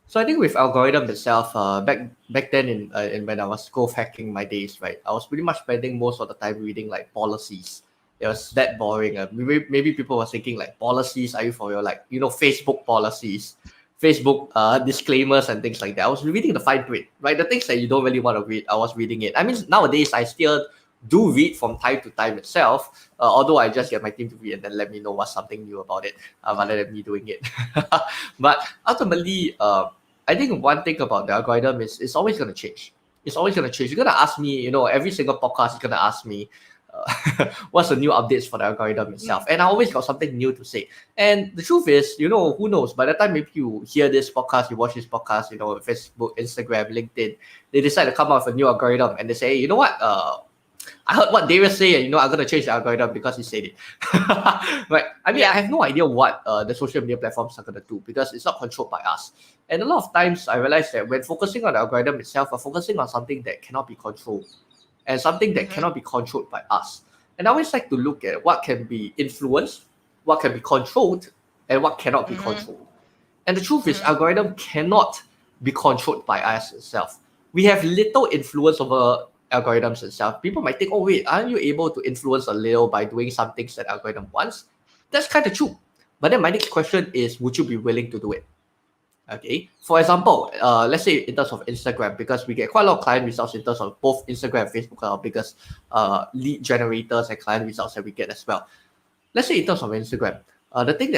So I think with algorithm itself, back then in when I was growth hacking my days, right, I was pretty much spending most of the time reading like policies. It was that boring. Maybe people were thinking like, policies, are you for your Facebook policies, Facebook disclaimers and things like that. I was reading the fine print, right? The things that you don't really want to read, I was reading it. I mean, nowadays I still do read from time to time itself, although I just get my team to read and then let me know what's something new about it, rather than me doing it. But ultimately, I think one thing about the algorithm is it's always going to change. It's always going to change. You're going to ask me, every single podcast is going to ask me, what's the new updates for the algorithm itself? And I always got something new to say. And the truth is, who knows? By the time maybe you hear this podcast, you watch this podcast, Facebook, Instagram, LinkedIn, they decide to come out with a new algorithm and they say, hey, you know what? I heard what Darius say, and I'm gonna change the algorithm because he said it. Right? I mean, I have no idea what the social media platforms are gonna do, because it's not controlled by us. And a lot of times, I realize that when focusing on the algorithm itself, we're focusing on something that cannot be controlled, and something that cannot be controlled by us. And I always like to look at what can be influenced, what can be controlled, and what cannot be controlled. And the truth is, algorithm cannot be controlled by us itself. We have little influence over algorithms itself. People might think, oh wait, aren't you able to influence a little by doing some things that algorithm wants? That's kind of true. But then my next question is, would you be willing to do it? Okay. For example, let's say in terms of Instagram, because we get quite a lot of client results in terms of both Instagram and Facebook are our biggest lead generators and client results that we get as well. Let's say in terms of Instagram, The thing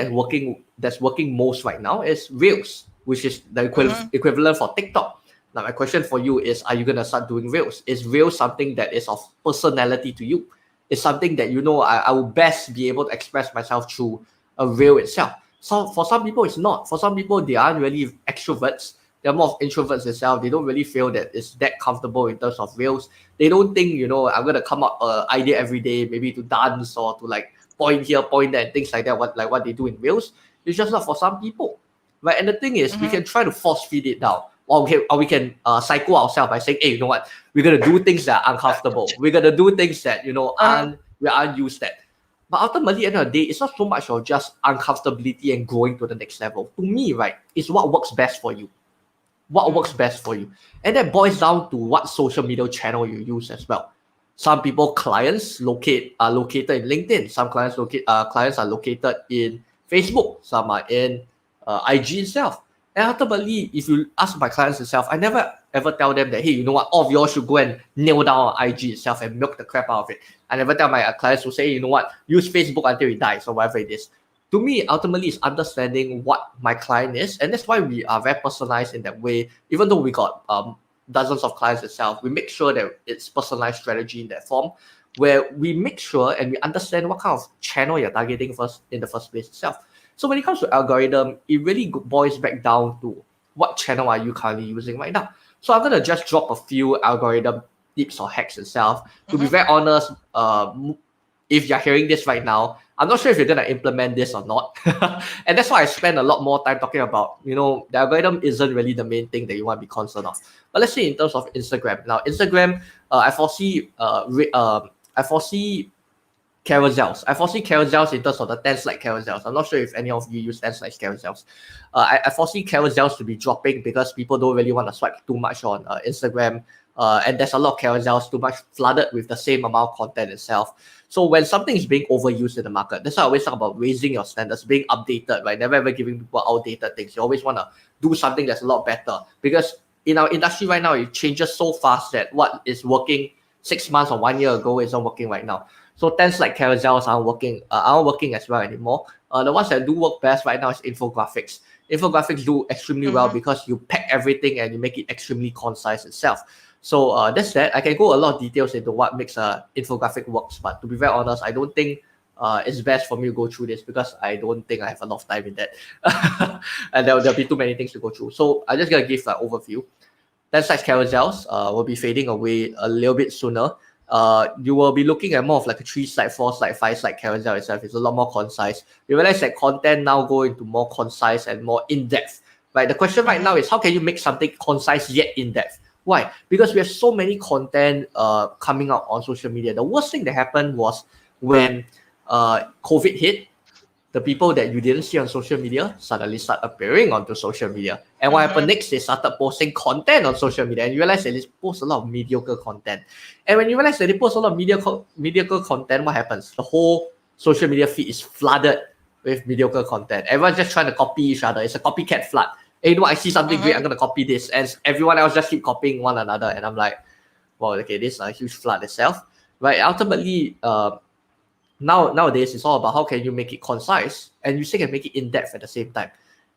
that's working most right now is Reels, which is the Mhm. equivalent for TikTok. Now, my question for you is: are you gonna start doing Reels? Is Reels something that is of personality to you? It's something that I will best be able to express myself through a Reel itself. So for some people, it's not. For some people, they aren't really extroverts. They're more of introverts themselves. They don't really feel that it's that comfortable in terms of Reels. They don't think, I'm gonna come up an idea every day, maybe to dance or to like point here, point there, and things like that. What they do in Reels. It's just not for some people, right? And the thing is, we Mhm. can try to force feed it down, or we can psycho ourselves by saying, hey, you know what? We're gonna do things that are uncomfortable. We're gonna do things that Uh-huh. we aren't used at. But ultimately, at the end of the day, it's not so much of just uncomfortability and growing to the next level. To me, right, it's what works best for you. What works Mm. best for you. And that boils down to what social media channel you use as well. Some people clients are located in LinkedIn. Some clients are located in Facebook. Some are in IG itself. And ultimately, if you ask my clients itself, I never ever tell them that, hey, you know what, all of y'all should go and nail down on IG itself and milk the crap out of it. I never tell my clients to say, you know what, use Facebook until it dies or whatever it is. To me, ultimately, it's understanding what my client is, and that's why we are very personalized in that way. Even though we got dozens of clients itself, we make sure that it's personalized strategy in that form, where we make sure and we understand what kind of channel you're targeting first in the first place itself. So when it comes to algorithm, it really boils back down to what channel are you currently using right now. So I'm gonna just drop a few algorithm tips or hacks itself. To be Mhm. very honest, if you're hearing this right now, I'm not sure if you're gonna implement this or not. And that's why I spend a lot more time talking about, the algorithm isn't really the main thing that you want to be concerned of. But let's say in terms of Instagram. Now, Instagram, I foresee carousels. I foresee carousels in terms of the 10 slide carousels. I'm not sure if any of you use 10 slide carousels. I foresee carousels to be dropping because people don't really want to swipe too much on Instagram. And there's a lot of carousels too much flooded with the same amount of content itself. So when something is being overused in the market, that's why I always talk about raising your standards, being updated, right? Never ever giving people outdated things. You always want to do something that's a lot better, because in our industry right now, it changes so fast that what is working 6 months or 1 year ago is not working right now. So things like carousels aren't working as well anymore. The ones that do work best right now is infographics. Infographics do extremely well Mhm. because you pack everything and you make it extremely concise itself. So that's that. I can go a lot of details into what makes a infographic works, but to be very honest, I don't think it's best for me to go through this because I don't think I have a lot of time in that, and there'll be too many things to go through. So I'm just gonna give an overview. That size carousels will be fading away a little bit sooner. You will be looking at more of like a 3 slide, 4 slide, 5 slide carousel itself. It's a lot more concise. You realize that content now go into more concise and more in-depth. Right. The question right now Mhm. is how can you make something concise yet in-depth? Why? Because we have so many content coming out on social media. The worst thing that happened was when COVID hit, the people that you didn't see on social media suddenly start appearing onto social media. And what happened Mhm. next? They started posting content on social media, and you realize that they post a lot of mediocre content. And when you realize that they post a lot of mediocre content, what happens? The whole social media feed is flooded with mediocre content. Everyone's just trying to copy each other. It's a copycat flood. Hey, I see something great, I'm Mhm. gonna copy this, and everyone else just keep copying one another. And I'm like, well, okay, this is a huge flood itself, right? Ultimately, nowadays it's all about how can you make it concise and you still can make it in depth at the same time.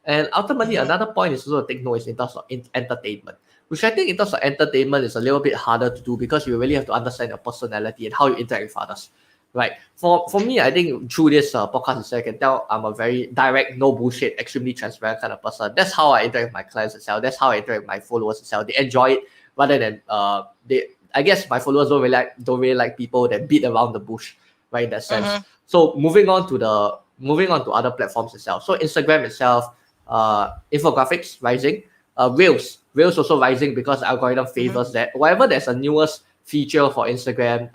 And ultimately, Mhm. another point is also to take note is in terms of entertainment, which I think in terms of entertainment is a little bit harder to do because you really have to understand your personality and how you interact with others. Right. For me, I think through this podcast, I can tell I'm a very direct, no bullshit, extremely transparent kind of person. That's how I interact with my clients itself. That's how I interact with my followers itself. They enjoy it rather than they. I guess my followers don't really like people that beat around the bush, right, in that sense. Mhm. So moving on to other platforms itself. So Instagram itself, infographics rising, Reels also rising because the algorithm Mhm. favors that. Whatever there's a newest feature for Instagram,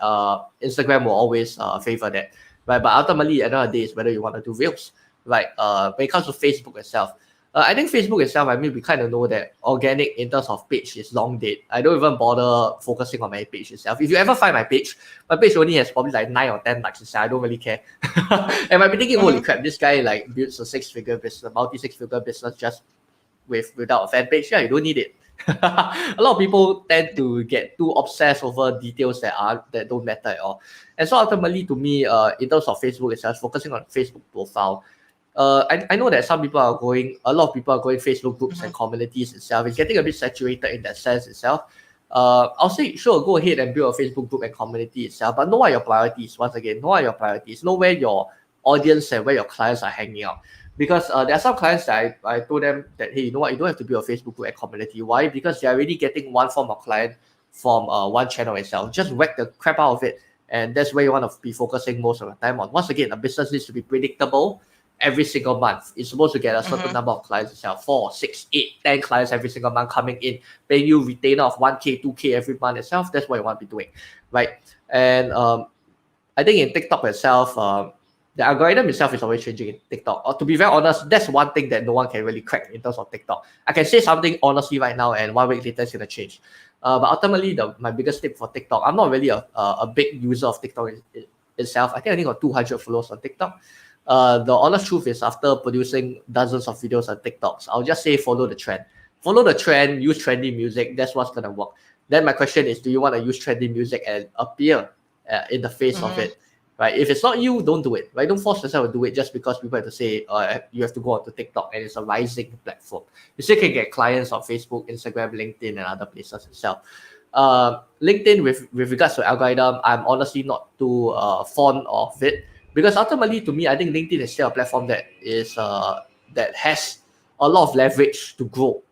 Instagram will always favor that, right? But ultimately, at the end of the day, is whether you want to do Reels, right? When it comes to Facebook itself, I think Facebook itself, I mean, we kind of know that organic in terms of page is long dead. I don't even bother focusing on my page itself. If you ever find my page only has probably like 9 or 10 likes itself. I don't really care. And I've been thinking, holy Mhm. crap, this guy like builds a 6 figure business, multi 6 figure business just without a fan page. Yeah, you don't need it. A lot of people tend to get too obsessed over details that don't matter at all. And so ultimately, to me, in terms of Facebook itself, focusing on Facebook profile I know that a lot of people are going Facebook groups Mhm. and communities itself. It's getting a bit saturated in that sense itself. I'll say, sure, go ahead and build a Facebook group and community itself, but know what your priorities. Once again, know what your priorities. Know where your audience and where your clients are hanging out. Because there are some clients that I told them that, hey, you know what, you don't have to build a Facebook group and community. Why? Because they're already getting one form of client from one channel itself. Just whack the crap out of it. And that's where you want to be focusing most of the time on. Once again, a business needs to be predictable every single month. It's supposed to get a certain number of clients itself, 4, 6, 8, 10 clients every single month coming in, paying you retainer of 1K, 2K every month itself. That's what you want to be doing, right? And I think in TikTok itself, the algorithm itself is always changing in TikTok. Or to be very honest, that's one thing that no one can really crack in terms of TikTok. I can say something honestly right now, and 1 week later it's gonna change. But ultimately, my biggest tip for TikTok, I'm not really a big user of TikTok itself. I think I got 200 followers on TikTok. The honest truth is, after producing dozens of videos on TikToks, I'll just say follow the trend. Follow the trend, use trendy music. That's what's gonna work. Then my question is, do you want to use trendy music and appear in the face of it? Right? If it's not you, don't do it. Right? Don't force yourself to do it just because people have to say you have to go onto TikTok and it's a rising platform. You still can get clients on Facebook, Instagram, LinkedIn, and other places itself. LinkedIn, with regards to algorithm, I'm honestly not too fond of it, because ultimately, to me, I think LinkedIn is still a platform that has a lot of leverage to grow.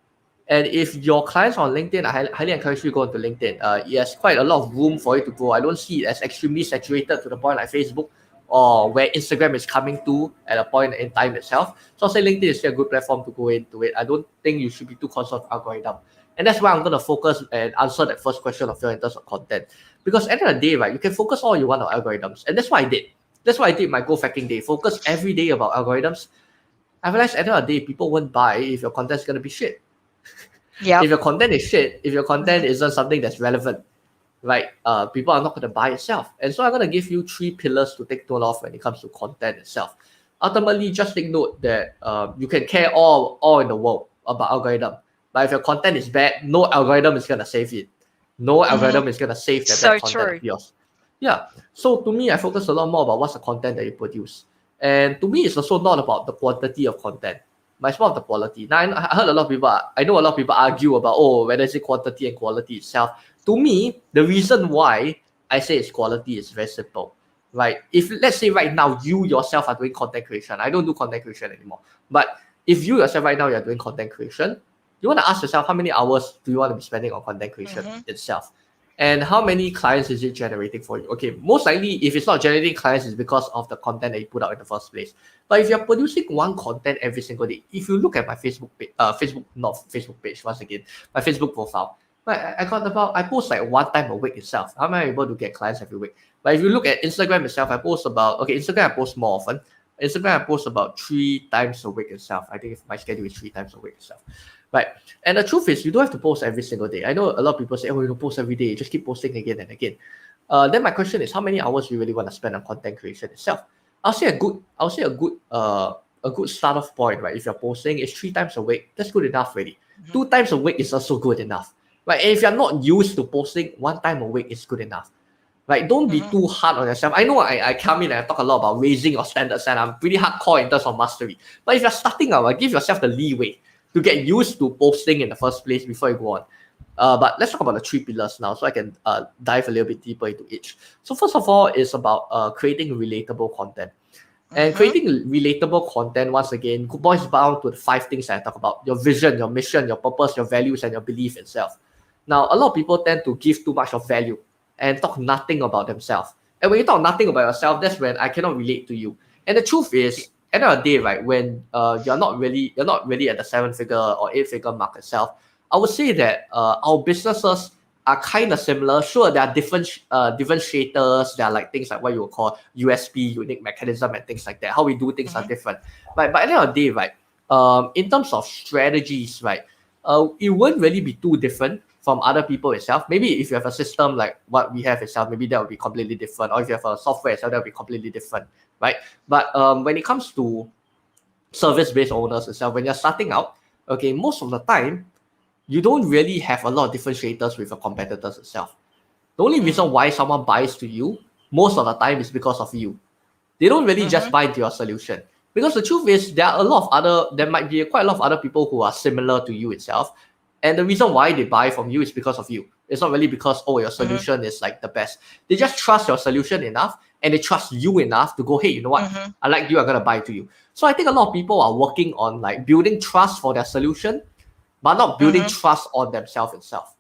And if your clients on LinkedIn, I highly encourage you to go into LinkedIn. It has quite a lot of room for it to grow. I don't see it as extremely saturated to the point like Facebook or where Instagram is coming to at a point in time itself. So I'll say LinkedIn is still a good platform to go into it. I don't think you should be too concerned with algorithm. And that's why I'm going to focus and answer that first question of yours in terms of content. Because at the end of the day, right, you can focus all you want on algorithms. And that's what I did. That's why I did my Go Facking Day. Focus every day about algorithms. I realized at the end of the day, people won't buy if your content is going to be shit. Yeah. If your content is shit, if your content isn't something that's relevant, right, people are not going to buy itself. And so I'm going to give you 3 pillars to take note of when it comes to content itself. Ultimately, just take note that you can care all in the world about algorithm, but if your content is bad, no algorithm is going to save it. No algorithm is going to save that So bad content true. of yours. Yeah. So to me, I focus a lot more about what's the content that you produce. And to me, it's also not about the quantity of content, but it's more of the quality. Now, I heard a lot of people, I know a lot of people argue about, whether it's quantity and quality itself. To me, the reason why I say it's quality is very simple, right? If let's say right now you yourself are doing content creation, I don't do content creation anymore, but if you yourself right now you're doing content creation, you want to ask yourself, how many hours do you want to be spending on content creation itself? And how many clients is it generating for you? Okay, most likely, if it's not generating clients, it's because of the content that you put out in the first place. But if you're producing one content every single day, if you look at my Facebook page, once again, my Facebook profile, I post like 1 time a week itself. How am I able to get clients every week? But if you look at Instagram itself, Instagram I post more often. Instagram I post about 3 times a week itself. I think my schedule is 3 times a week itself. Right. And the truth is, you don't have to post every single day. I know a lot of people say, you don't post every day, just keep posting again and again. Then my question is, how many hours do you really want to spend on content creation itself? I'll say a good start off point, right? If you're posting, is 3 times a week. That's good enough already. 2 times a week is also good enough. Right. And if you're not used to posting 1 time a week, it's good enough. Right? Don't be too hard on yourself. I know I come in and I talk a lot about raising your standards, and I'm pretty hardcore in terms of mastery. But if you're starting out, give yourself the leeway to get used to posting in the first place before you go on. But let's talk about the 3 pillars now, so I can dive a little bit deeper into each. So first of all, it's about creating relatable content. And creating relatable content, once again, boils down to the 5 things I talk about: your vision, your mission, your purpose, your values, and your belief itself. Now, a lot of people tend to give too much of value and talk nothing about themselves. And when you talk nothing about yourself, that's when I cannot relate to you. And the truth is, at the end of the day, right, when you're not really at the 7-figure or 8-figure mark itself, I would say that our businesses are kind of similar. Sure, there are differentiators. There are like things like what you would call USP, unique mechanism, and things like that. How we do things are different. But at the end of the day, right, in terms of strategies, right, it won't really be too different from other people itself. Maybe if you have a system like what we have itself, maybe that will be completely different. Or if you have a software itself, that will be completely different, right? But when it comes to service-based owners itself, when you're starting out, okay, most of the time, you don't really have a lot of differentiators with your competitors itself. The only reason why someone buys to you most of the time is because of you. They don't really just buy into your solution. Because the truth is, there might be quite a lot of other people who are similar to you itself. And the reason why they buy from you is because of you. It's not really because, oh, your solution is like the best. They just trust your solution enough, and they trust you enough to go, hey, you know what? I like you, I'm going to buy to you. So I think a lot of people are working on like building trust for their solution, but not building trust on themselves itself.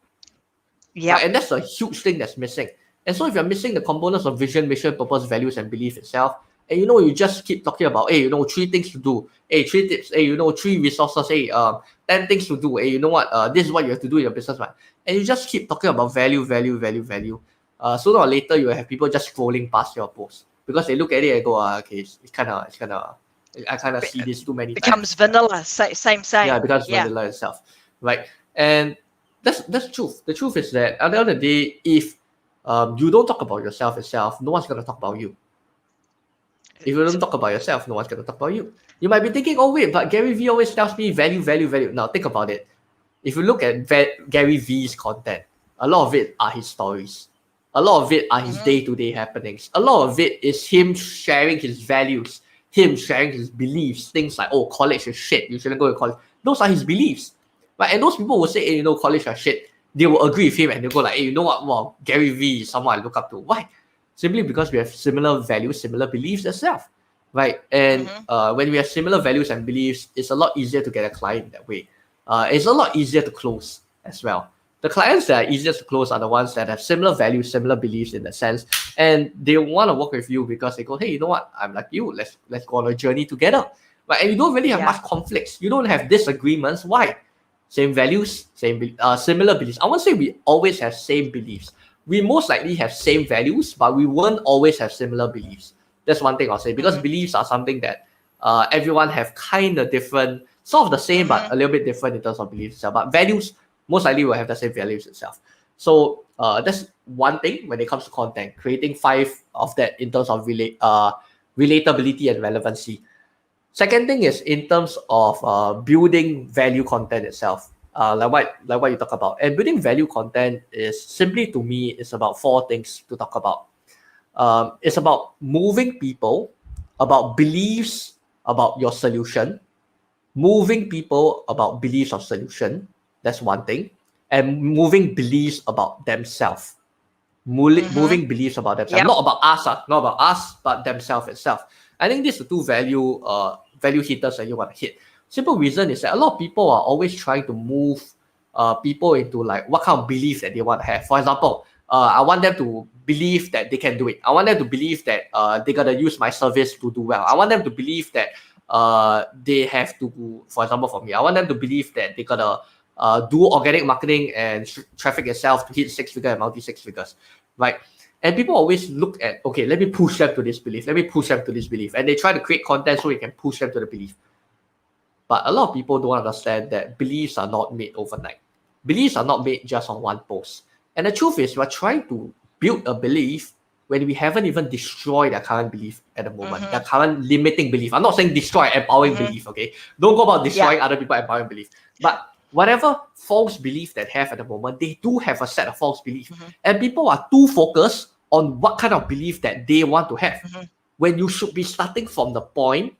Yeah. Right? And that's a huge thing that's missing. And so if you're missing the components of vision, mission, purpose, values, and belief itself, and you just keep talking about, hey, 3 things to do, hey, 3 tips, hey, 3 resources, hey, 10 things to do, hey, you know what, this is what you have to do in your business, man. And you just keep talking about value. Sooner or later, you will have people just scrolling past your post because they look at it and go, okay, it's kind of, I kind of see this too many times. Becomes vanilla, same. Yeah, it becomes vanilla itself, right? And that's the truth. The truth is that at the end of the day, if you don't talk about yourself itself, no one's going to talk about you. If you don't talk about yourself, no one's going to talk about you. You might be thinking, oh wait, but Gary Vee always tells me value. Now think about it. If you look at Gary Vee's content, a lot of it are his stories. A lot of it are his day-to-day happenings. A lot of it is him sharing his values, him sharing his beliefs, things like, oh, college is shit, you shouldn't go to college. Those are his beliefs. Right? And those people will say, hey, college is shit. They will agree with him and they'll go like, hey, you know what? Well, Gary Vee is someone I look up to. Why? Simply because we have similar values, similar beliefs itself. Right? And when we have similar values and beliefs, it's a lot easier to get a client that way. It's a lot easier to close as well. The clients that are easiest to close are the ones that have similar values, similar beliefs in that sense, and they want to work with you because they go, hey, you know what? I'm like you. Let's go on a journey together. Right? And you don't really have much conflicts. You don't have disagreements. Why? Same values, similar beliefs. I won't say we always have same beliefs. We most likely have same values, but we won't always have similar beliefs. That's one thing I'll say, because beliefs are something that everyone have kind of different, sort of the same, but a little bit different in terms of beliefs itself. But values, most likely will have the same values itself. So that's one thing when it comes to content, creating 5 of that in terms of relatability and relevancy. Second thing is in terms of building value content itself, like what you talk about. And building value content is simply, to me, it's about 4 things to talk about. It's about moving people, about beliefs about your solution, moving people about beliefs of solution. That's one thing. And moving beliefs about themselves. Moving beliefs about themselves. Not about us, but themselves itself. I think these are 2 value hitters that you want to hit. Simple reason is that a lot of people are always trying to move people into like what kind of belief that they want to have. For example, I want them to believe that they can do it. I want them to believe that they're going to use my service to do well. I want them to believe that they have to, for example, for me, I want them to believe that they're going to do organic marketing and traffic itself to hit 6-figure and multi-6 figures, right? And people always look at, okay, let me push them to this belief. And they try to create content so we can push them to the belief. But a lot of people don't understand that beliefs are not made overnight. Beliefs are not made just on one post. And the truth is, we're trying to build a belief when we haven't even destroyed their current belief at the moment, their current limiting belief. I'm not saying destroy empowering belief, okay? Don't go about destroying other people empowering belief. But whatever false belief that they have at the moment, they do have a set of false beliefs. And people are too focused on what kind of belief that they want to have, when you should be starting from the point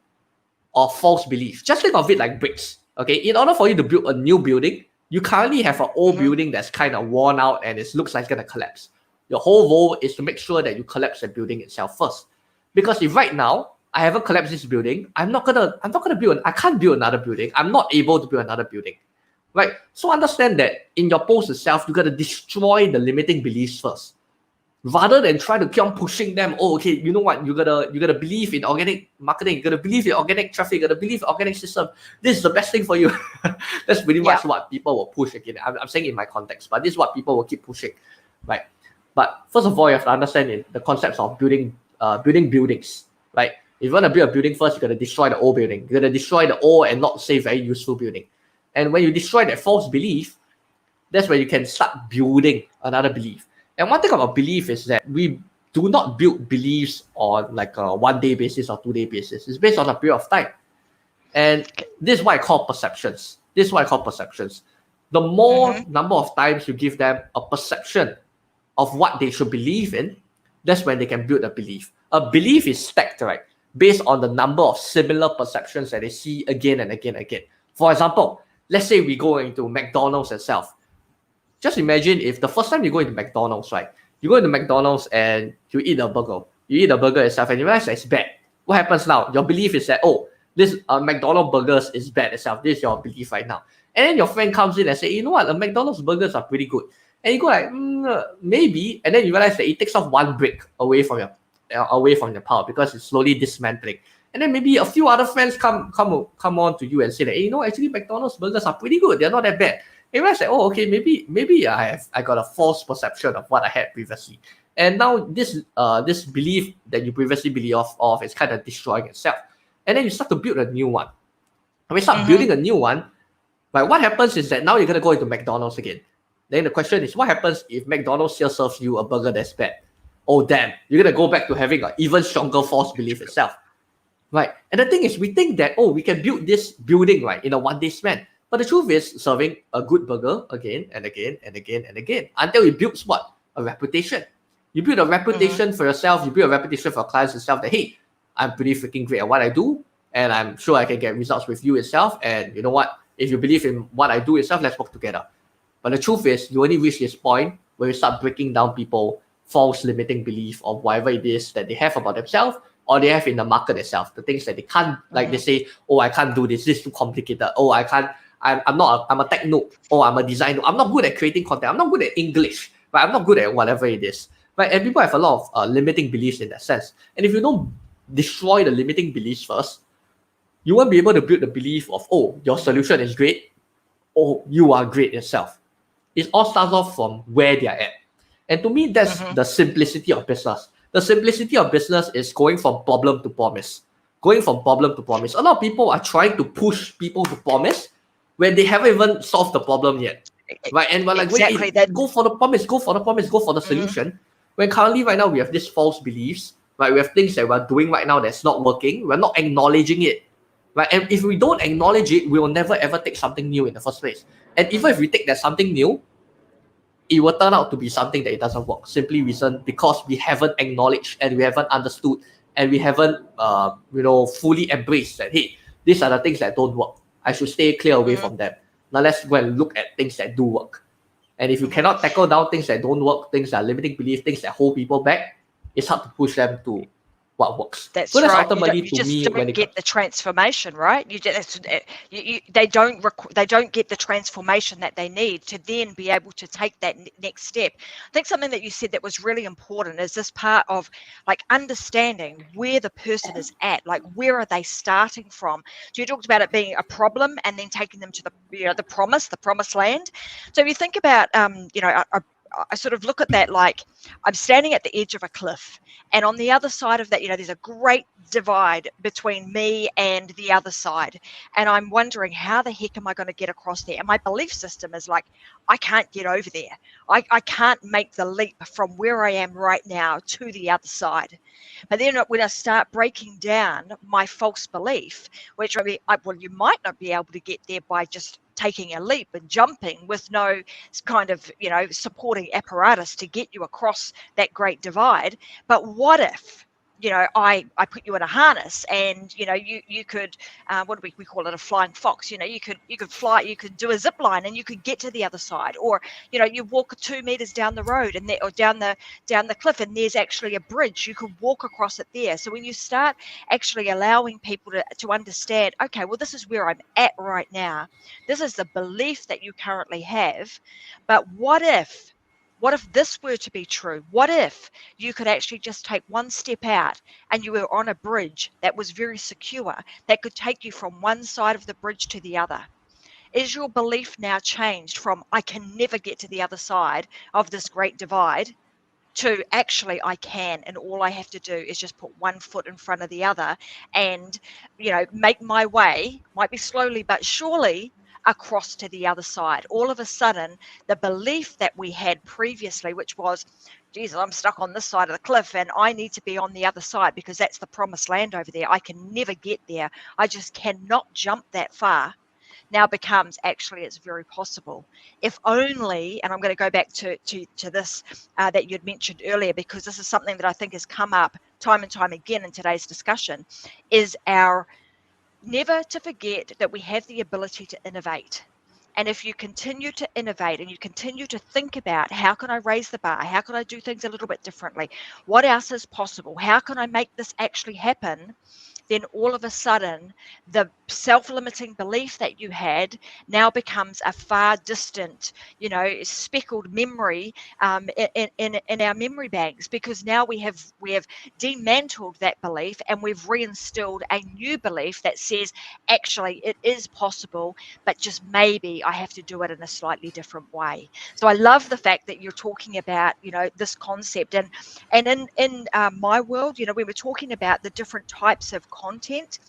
of false belief. Just think of it like bricks, okay? In order for you to build a new building, you currently have an old building that's kind of worn out and it looks like it's going to collapse. Your whole goal is to make sure that you collapse the building itself first. Because if right now, I haven't collapsed this building, I can't build another building. I'm not able to build another building. Right? So understand that in your post itself, you got to destroy the limiting beliefs first. Rather than try to keep on pushing them, oh, okay, you know what, you gotta believe in organic marketing, you gotta believe in organic traffic, you gotta believe in organic system. This is the best thing for you. That's pretty much what people will push again. I'm saying in my context, but this is what people will keep pushing, right? But first of all, you have to understand the concepts of building buildings, right? If you want to build a building first, you gotta destroy the old building. You gotta destroy the old and not say very useful building. And when you destroy that false belief, that's where you can start building another belief. And one thing about belief is that we do not build beliefs on like a 1-day basis or 2-day basis. It's based on a period of time. And this is what I call perceptions. The more number of times you give them a perception of what they should believe in, that's when they can build a belief. A belief is stacked, right? based on the number of similar perceptions that they see again and again and again. For example, let's say we go into McDonald's itself. Just imagine if the first time you go into McDonald's, right? You go into McDonald's and you eat a burger. You eat the burger itself and you realize that it's bad. What happens now? Your belief is that, oh, this McDonald's burgers is bad itself. This is your belief right now. And then your friend comes in and say, you know what? The McDonald's burgers are pretty good. And you go like, maybe. And then you realize that it takes off one brick away from your power because it's slowly dismantling. And then maybe a few other friends come on to you and say that, hey, actually McDonald's burgers are pretty good. They're not that bad. And realize that, oh, okay, maybe I got a false perception of what I had previously. And now this belief that you previously believed of is kind of destroying itself. And then you start to build a new one. When you start building a new one, right, what happens is that now you're going to go into McDonald's again. Then the question is, what happens if McDonald's still serves you a burger that's bad? Oh, damn, you're going to go back to having an even stronger false belief itself. Right? And the thing is, we think that, we can build this building, right, in a one-day span. But the truth is, serving a good burger again and again and again and again until it builds what? A reputation. You build a reputation for yourself. You build a reputation for clients itself that, hey, I'm pretty freaking great at what I do, and I'm sure I can get results with you itself. And you know what? If you believe in what I do itself, let's work together. But the truth is, you only reach this point where you start breaking down people's false limiting belief of whatever it is that they have about themselves or they have in the market itself. The things that they can't, like they say, oh, I can't do this. This is too complicated. Oh, I can't. I'm a tech noob. Oh, I'm a designer. I'm not good at creating content. I'm not good at English. But I'm not good at whatever it is. Right? And people have a lot of limiting beliefs in that sense. And if you don't destroy the limiting beliefs first, you won't be able to build the belief of, oh, your solution is great. Oh, you are great yourself. It all starts off from where they are at. And to me, that's the simplicity of business. The simplicity of business is going from problem to promise. Going from problem to promise. A lot of people are trying to push people to promise when they haven't even solved the problem yet. Right? And we're like, exactly. wait, go for the promise, go for the promise, go for the solution. When currently right now we have these false beliefs, right? We have things that we're doing right now that's not working. We're not acknowledging it. Right? And if we don't acknowledge it, we will never ever take something new in the first place. And even if we take that something new, it will turn out to be something that it doesn't work. Simply reason because we haven't acknowledged and we haven't understood and we haven't fully embraced that, hey, these are the things that don't work. I should stay clear away from them. Now let's go and look at things that do work. And if you cannot tackle down things that don't work, things that are limiting belief, things that hold people back, it's hard to push them to what works. That's so that's right. ultimately You to just me don't when it get the transformation, right? They don't get the transformation that they need to then be able to take that next step. I think something that you said that was really important is this part of like understanding where the person is at, like where are they starting from. So you talked about it being a problem and then taking them to the promised land. So if you think about I sort of look at that like I'm standing at the edge of a cliff, and on the other side of that, there's a great divide between me and the other side. And I'm wondering, how the heck am I going to get across there? And my belief system is like, I can't get over there. I can't make the leap from where I am right now to the other side. But then when I start breaking down my false belief, which you might not be able to get there by just taking a leap and jumping with no kind of supporting apparatus to get you across that great divide. But what if I put you in a harness and you could what do we call it, a flying fox, you could fly, you could do a zip line and you could get to the other side, or you walk 2 meters down the road and or down the cliff and there's actually a bridge, you could walk across it there. So when you start actually allowing people to understand, okay, well, this is where I'm at right now, this is the belief that you currently have, but what if this were to be true? What if you could actually just take one step out and you were on a bridge that was very secure, that could take you from one side of the bridge to the other? Is your belief now changed from I can never get to the other side of this great divide to actually I can, and all I have to do is just put one foot in front of the other and make my way, might be slowly but surely, across to the other side? All of a sudden, the belief that we had previously, which was, Jesus, I'm stuck on this side of the cliff and I need to be on the other side because that's the promised land over there. I can never get there. I just cannot jump that far. now becomes, actually, it's very possible. If only, and I'm going to go back to this that you'd mentioned earlier, because this is something that I think has come up time and time again in today's discussion, is our never to forget that we have the ability to innovate. And if you continue to innovate and you continue to think about, how can I raise the bar? How can I do things a little bit differently? What else is possible? How can I make this actually happen? Then all of a sudden, the self-limiting belief that you had now becomes a far distant, speckled memory, in our memory banks, because now we have dismantled that belief, and we've reinstilled a new belief that says, actually, it is possible, but just maybe I have to do it in a slightly different way. So I love the fact that you're talking about, this concept. And in my world, we were talking about the different types of content.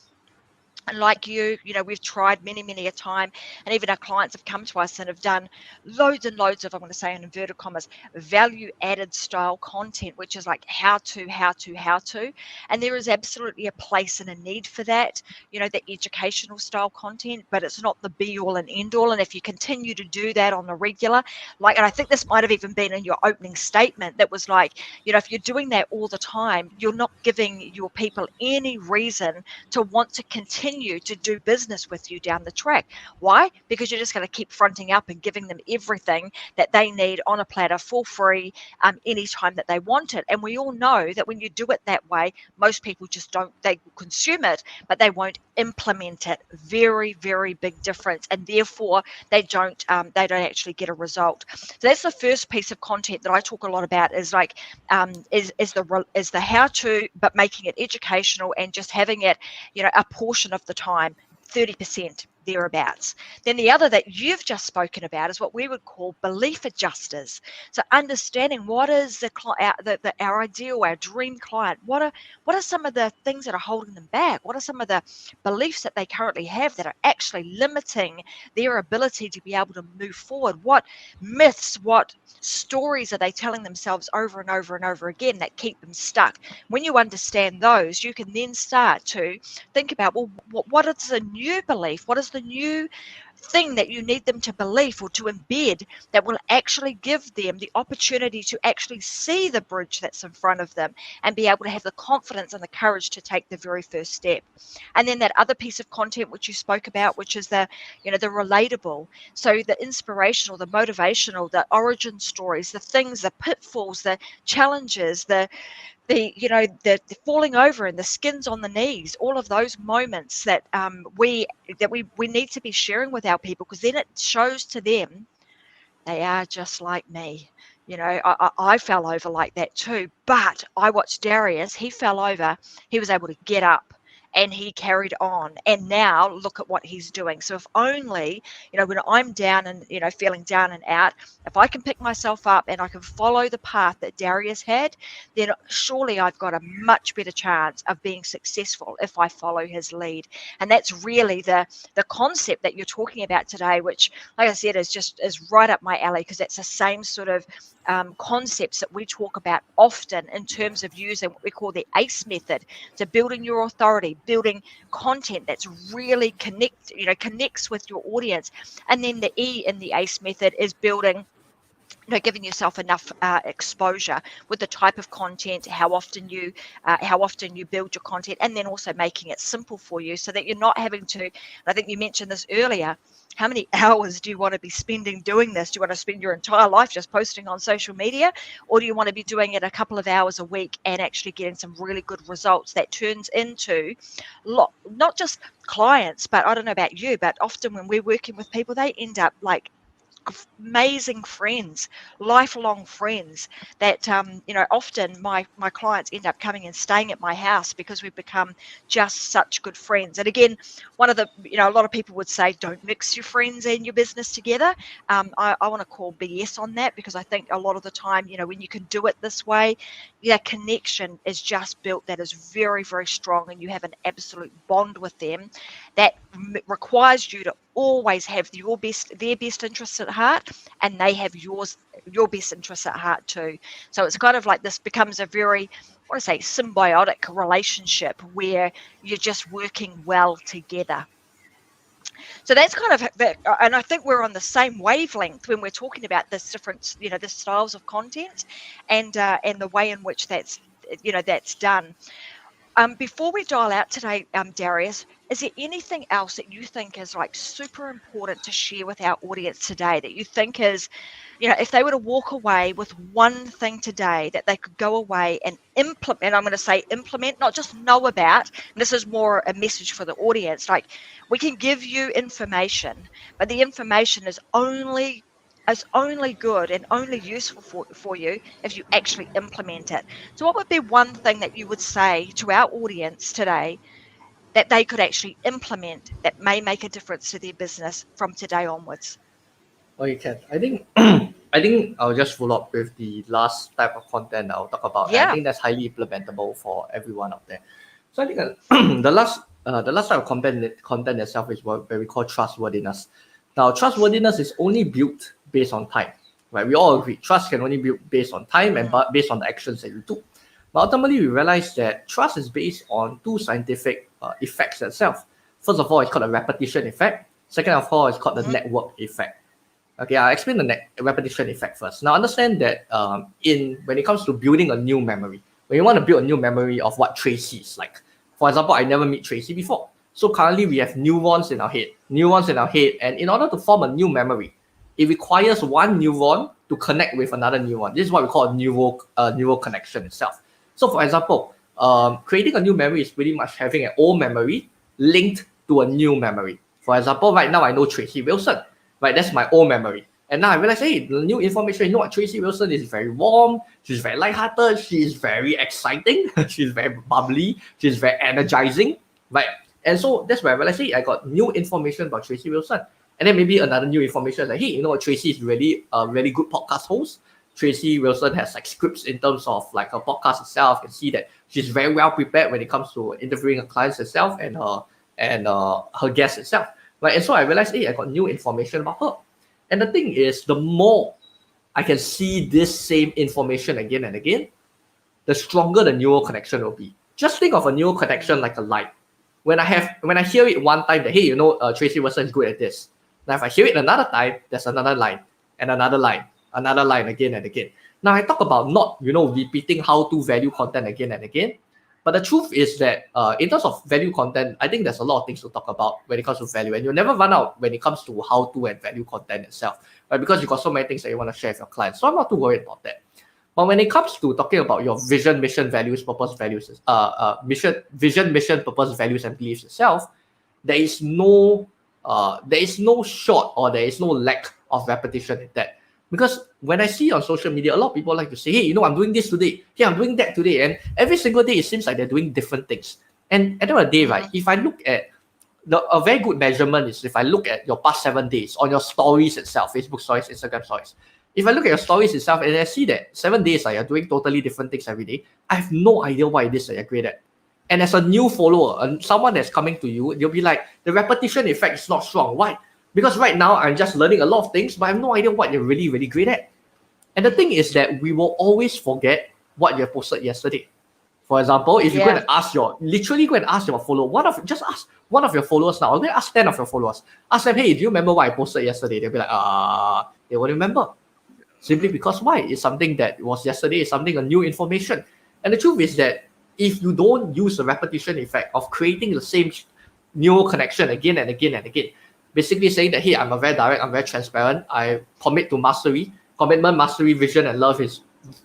And like we've tried many a time, and even our clients have come to us and have done loads and loads of, I'm going to say in inverted commas, value added style content, which is like how to. And there is absolutely a place and a need for that, the educational style content, but it's not the be all and end all. And if you continue to do that on the regular, and I think this might have even been in your opening statement, that was like, if you're doing that all the time, you're not giving your people any reason to want to continue to do business with you down the track. Why? Because you're just going to keep fronting up and giving them everything that they need on a platter for free, anytime that they want it. And we all know that when you do it that way, most people just don't, they consume it, but they won't implement it. Very, very big difference. And therefore they don't actually get a result. So that's the first piece of content that I talk a lot about, is like, is the how to, but making it educational and just having it, a portion of the time, 30% thereabouts. Then the other that you've just spoken about is what we would call belief adjusters. So understanding what is our ideal, our dream client, what are some of the things that are holding them back? What are some of the beliefs that they currently have that are actually limiting their ability to be able to move forward? What myths, what stories are they telling themselves over and over and over again that keep them stuck? When you understand those, you can then start to think about, well, what is the new belief? What is the new thing that you need them to believe or to embed that will actually give them the opportunity to actually see the bridge that's in front of them and be able to have the confidence and the courage to take the very first step? And then that other piece of content which you spoke about, which is the relatable. So the inspirational, the motivational, the origin stories, the things, the pitfalls, the challenges, the falling over and the skins on the knees, all of those moments that we need to be sharing with our people, because then it shows to them they are just like me. I fell over like that too, but I watched Darius. He fell over, he was able to get up, and he carried on, and now look at what he's doing. So if only, when I'm down and feeling down and out, if I can pick myself up and I can follow the path that Darius had, then surely I've got a much better chance of being successful if I follow his lead. And that's really the concept that you're talking about today, which, like I said, is right up my alley, because that's the same sort of concepts that we talk about often in terms of using what we call the ACE method. So building your authority, building content that's really connects with your audience. And then the E in the ACE method is building, giving yourself enough exposure with the type of content, how often you build your content, and then also making it simple for you so that you're not having to. I think you mentioned this earlier. How many hours do you want to be spending doing this? Do you want to spend your entire life just posting on social media, or do you want to be doing it a couple of hours a week and actually getting some really good results that turns into not just clients, but I don't know about you, but often when we're working with people, they end up like amazing friends, lifelong friends that often my clients end up coming and staying at my house because we've become just such good friends. And again, one of the a lot of people would say, don't mix your friends and your business together. I want to call BS on that, because I think a lot of the time, when you can do it this way, connection is just built that is very, very strong, and you have an absolute bond with them that requires you to always have their best interests at heart, and they have your best interests at heart too. So it's kind of like this becomes a very, I want to say, symbiotic relationship where you're just working well together. So that's kind of that, and I think we're on the same wavelength when we're talking about this different, the styles of content, and the way in which that's done. Before we dial out today, Darius, is there anything else that you think is like super important to share with our audience today that you think is, if they were to walk away with one thing today that they could go away and implement, I'm going to say implement, not just know about, and this is more a message for the audience, like we can give you information, but the information is only good and only useful for you if you actually implement it. So what would be one thing that you would say to our audience today that they could actually implement that may make a difference to their business from today onwards? Oh, you can. I think I think I'll just follow up with the last type of content I'll talk about. And I Yeah. think that's highly implementable for everyone out there. So I think the last type of content itself is what we call trustworthiness. Now, trustworthiness is only built based on time, right? We all agree trust can only be built based on time and based on the actions that you took. But ultimately, we realize that trust is based on two scientific effects itself. First of all, it's called a repetition effect. Second of all, it's called the network effect. Okay, I'll explain the repetition effect first. Now, understand that when it comes to building a new memory, when you want to build a new memory of what Tracy is like, for example, I never met Tracy before. So currently, we have neurons in our head, and in order to form a new memory, it requires one neuron to connect with another neuron. This is what we call a neural connection itself. So, for example, creating a new memory is pretty much having an old memory linked to a new memory. For example, right now I know Tracy Wilson. Right, that's my old memory. And now I realize, hey, the new information, you know what, Tracy Wilson is very warm, she's very lighthearted, she's very exciting, she's very bubbly, she's very energizing, right? And so that's where I realized, hey, I got new information about Tracy Wilson. And then maybe another new information like, hey, you know what, Tracy is really a really good podcast host. Tracy Wilson has like scripts in terms of like her podcast itself. You can see that she's very well prepared when it comes to interviewing her clients herself and her guests itself. Right, and so I realized, hey, I got new information about her. And the thing is, the more I can see this same information again and again, the stronger the neural connection will be. Just think of a neural connection like a light. When I hear it one time that, hey, Tracy Wilson is good at this. Now, if I hear it another time, there's another line and another line again and again. Now, I talk about not, repeating how-to value content again and again. But the truth is that in terms of value content, I think there's a lot of things to talk about when it comes to value. And you'll never run out when it comes to how to and value content itself, right? Because you've got so many things that you want to share with your clients. So I'm not too worried about that. But when it comes to talking about your vision, mission, values, purpose, values, vision, mission, purpose, values, and beliefs itself, there is no short or there is no lack of repetition in that. Because when I see on social media, a lot of people like to say, hey, I'm doing this today. Hey, I'm doing that today. And every single day, it seems like they're doing different things. And at the end of the day, right, if I look at a very good measurement is if I look at your past 7 days on your stories itself, Facebook stories, Instagram stories. If I look at your stories itself and I see that 7 days you're doing totally different things every day, I have no idea why it is that you're great at. And as a new follower, someone that's coming to you, you'll be like, the repetition effect is not strong. Why? Because right now I'm just learning a lot of things, but I have no idea what you're really, really great at. And the thing is that we will always forget what you posted yesterday. For example, if you're going to ask your follower, just ask one of your followers now. I'm going to ask 10 of your followers. Ask them, hey, do you remember what I posted yesterday? They'll be like, they won't remember. Simply because why? It's something that was yesterday, it's something, a new information. And the truth is that if you don't use the repetition effect of creating the same neural connection again and again and again, basically saying that, hey, I'm very direct, I'm very transparent, I commit to mastery. Commitment, mastery, vision, and love is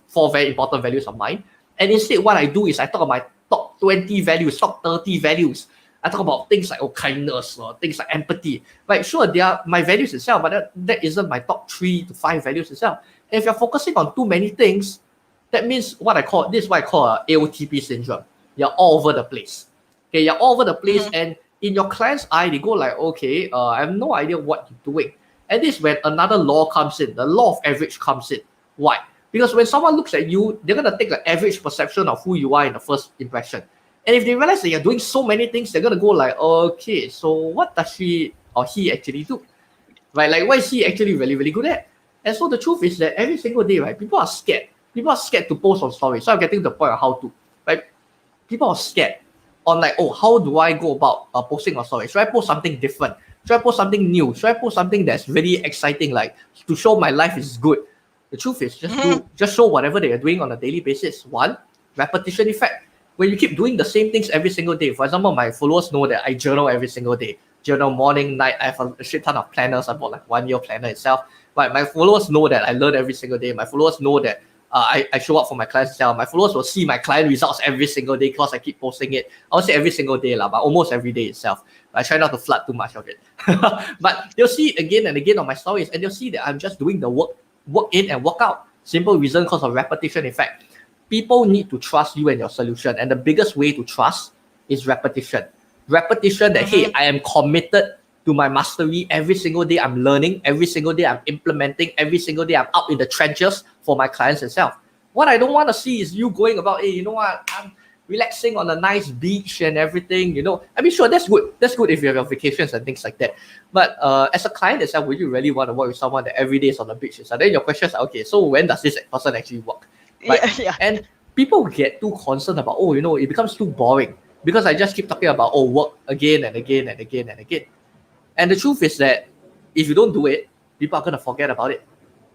4 very important values of mine. And instead, what I do is I talk about my top 20 values, top 30 values. I talk about things like kindness or things like empathy. Right? Sure, they are my values itself, but that isn't my top 3 to 5 values itself. And if you're focusing on too many things, that means this is what I call a AOTP syndrome. You're all over the place. Okay, you're all over the place, and in your client's eye, they go like, okay, I have no idea what you're doing. And this is when another law comes in, the law of average comes in. Why? Because when someone looks at you, they're going to take the average perception of who you are in the first impression. And if they realize that you're doing so many things, they're going to go like, okay, so what does she or he actually do? Right? Like, what is he actually really, really good at? And so the truth is that every single day, right, people are scared. People are scared to post on stories. So I'm getting to the point of how to. Right? People are scared on like, how do I go about posting on stories? Should I post something different? Should I post something new? Should I post something that's really exciting, like to show my life is good? The truth is, just show whatever they are doing on a daily basis. One, repetition effect. When you keep doing the same things every single day. For example, my followers know that I journal every single day. Journal morning, night. I have a shit ton of planners. I bought like 1 year planner itself. But my followers know that I learn every single day. My followers know that I show up for my clients itself. My followers will see my client results every single day because I keep posting it. I would say every single day, but almost every day itself. I try not to flood too much of it. But they'll see it again and again on my stories, and they'll see that I'm just doing the work in and work out. Simple reason, because of repetition effect. People need to trust you and your solution, and the biggest way to trust is repetition. Repetition that, hey, I am committed to my mastery. Every single day I'm learning, every single day I'm implementing, every single day I'm out in the trenches for my clients itself. What I don't want to see is you going about, hey, you know what, I'm relaxing on a nice beach and everything, you know. I mean, sure, that's good. That's good if you have your vacations and things like that. But as a client itself, would you really want to work with someone that every day is on the beach? So then your question is, okay, so when does this person actually work? Right? Yeah. And people get too concerned about, oh, you know, it becomes too boring because I just keep talking about, oh, work again and again and again and again. And the truth is that if you don't do it, people are going to forget about it.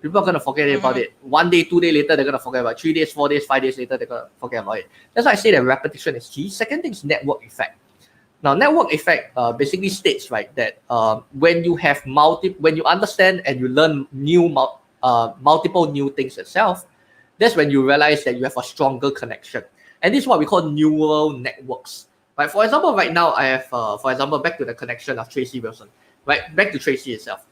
People are going to forget about it. 1 day, 2 days later, they're going to forget about it. 3 days, 4 days, 5 days later, they're going to forget about it. That's why I say that repetition is key. Second thing is network effect. Now, network effect basically states, right, that when you have when you understand and you learn multiple new things itself, that's when you realize that you have a stronger connection. And this is what we call neural networks. Right? For example, right now, I have, for example, back to the connection of Tracy Wilson. Right? Back to Tracy itself.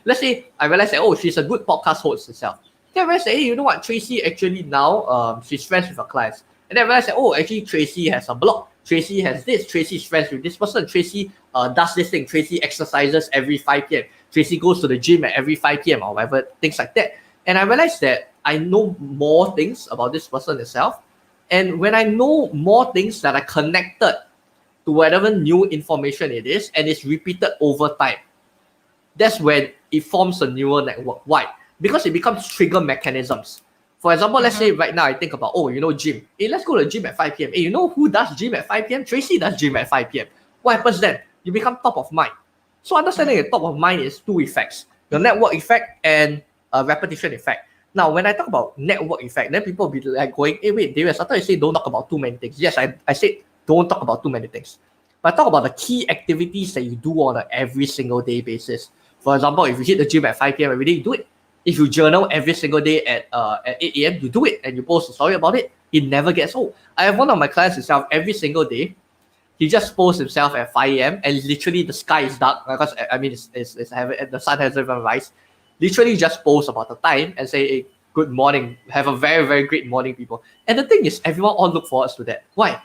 Let's say I realize that, oh, she's a good podcast host herself. Then I realize that, hey, you know what, Tracy actually now, she's friends with her clients. And then I realize that, oh, actually Tracy has a blog. Tracy has this. Tracy's friends with this person. Tracy does this thing. Tracy exercises every 5 p.m. Tracy goes to the gym at every 5 p.m. or whatever, things like that. And I realized that I know more things about this person itself. And when I know more things that are connected to whatever new information it is, and it's repeated over time, that's when it forms a neural network. Why? Because it becomes trigger mechanisms. For example, let's say right now I think about, oh, you know, gym. Hey, let's go to the gym at 5 p.m. Hey, you know who does gym at 5 p.m.? Tracy does gym at 5 p.m. What happens then? You become top of mind. So understanding the top of mind is two effects: the network effect and repetition effect. Now, when I talk about network effect, then people will be like going, hey, wait, Darius, I thought you said don't talk about too many things. Yes, I said don't talk about too many things. But I talk about the key activities that you do on an every single day basis. For example, if you hit the gym at 5 p.m. every day, you do it. If you journal every single day at 8 a.m., you do it and you post a story about it. It never gets old. I have one of my clients himself every single day. He just posts himself at 5 a.m. and literally the sky is dark because I mean the sun hasn't even rise. Literally just post about the time and say, hey, good morning. Have a very, very great morning, people. And the thing is, everyone all look forward to that. Why?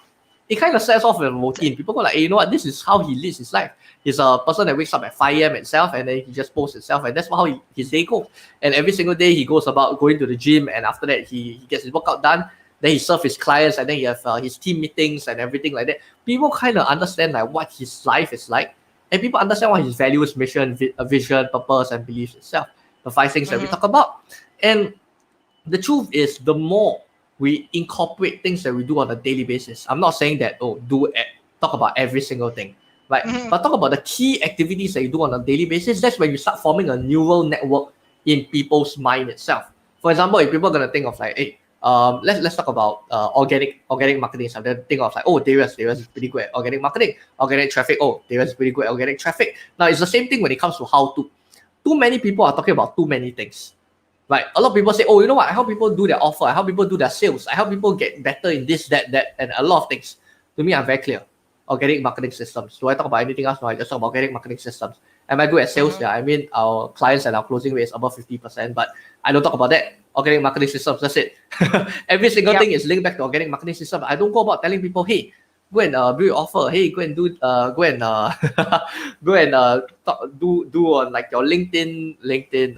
It kind of sets off a routine. People go like, hey, you know what? This is how he lives his life. He's a person that wakes up at 5 a.m. itself and then he just posts himself. And that's how his day goes. And every single day he goes about going to the gym. And after that, he gets his workout done. Then he serves his clients. And then he have his team meetings and everything like that. People kind of understand like what his life is like. And people understand what his values, mission, vision, purpose, and beliefs itself. The 5 things that we talk about. And the truth is, the more we incorporate things that we do on a daily basis, I'm not saying that, oh, talk about every single thing, right? But talk about the key activities that you do on a daily basis. That's when you start forming a neural network in people's mind itself. For example, if people are going to think of like, hey, let's talk about organic marketing. So they think of like, oh, Darius is pretty good at organic marketing. Organic traffic, oh, Darius is pretty good at organic traffic. Now, it's the same thing when it comes to how to. Too many people are talking about too many things, right? A lot of people say, oh, you know what? I help people do their offer. I help people do their sales. I help people get better in this, that, and a lot of things. To me, I'm very clear. Organic marketing systems. Do I talk about anything else? No, I just talk about organic marketing systems. Am I good at sales? Yeah, I mean, our clients and our closing rate is above 50%, but I don't talk about that. Organic marketing systems, that's it. Every single thing is linked back to organic marketing system. I don't go about telling people, hey, go and build your offer. Hey, go and do do on like your LinkedIn.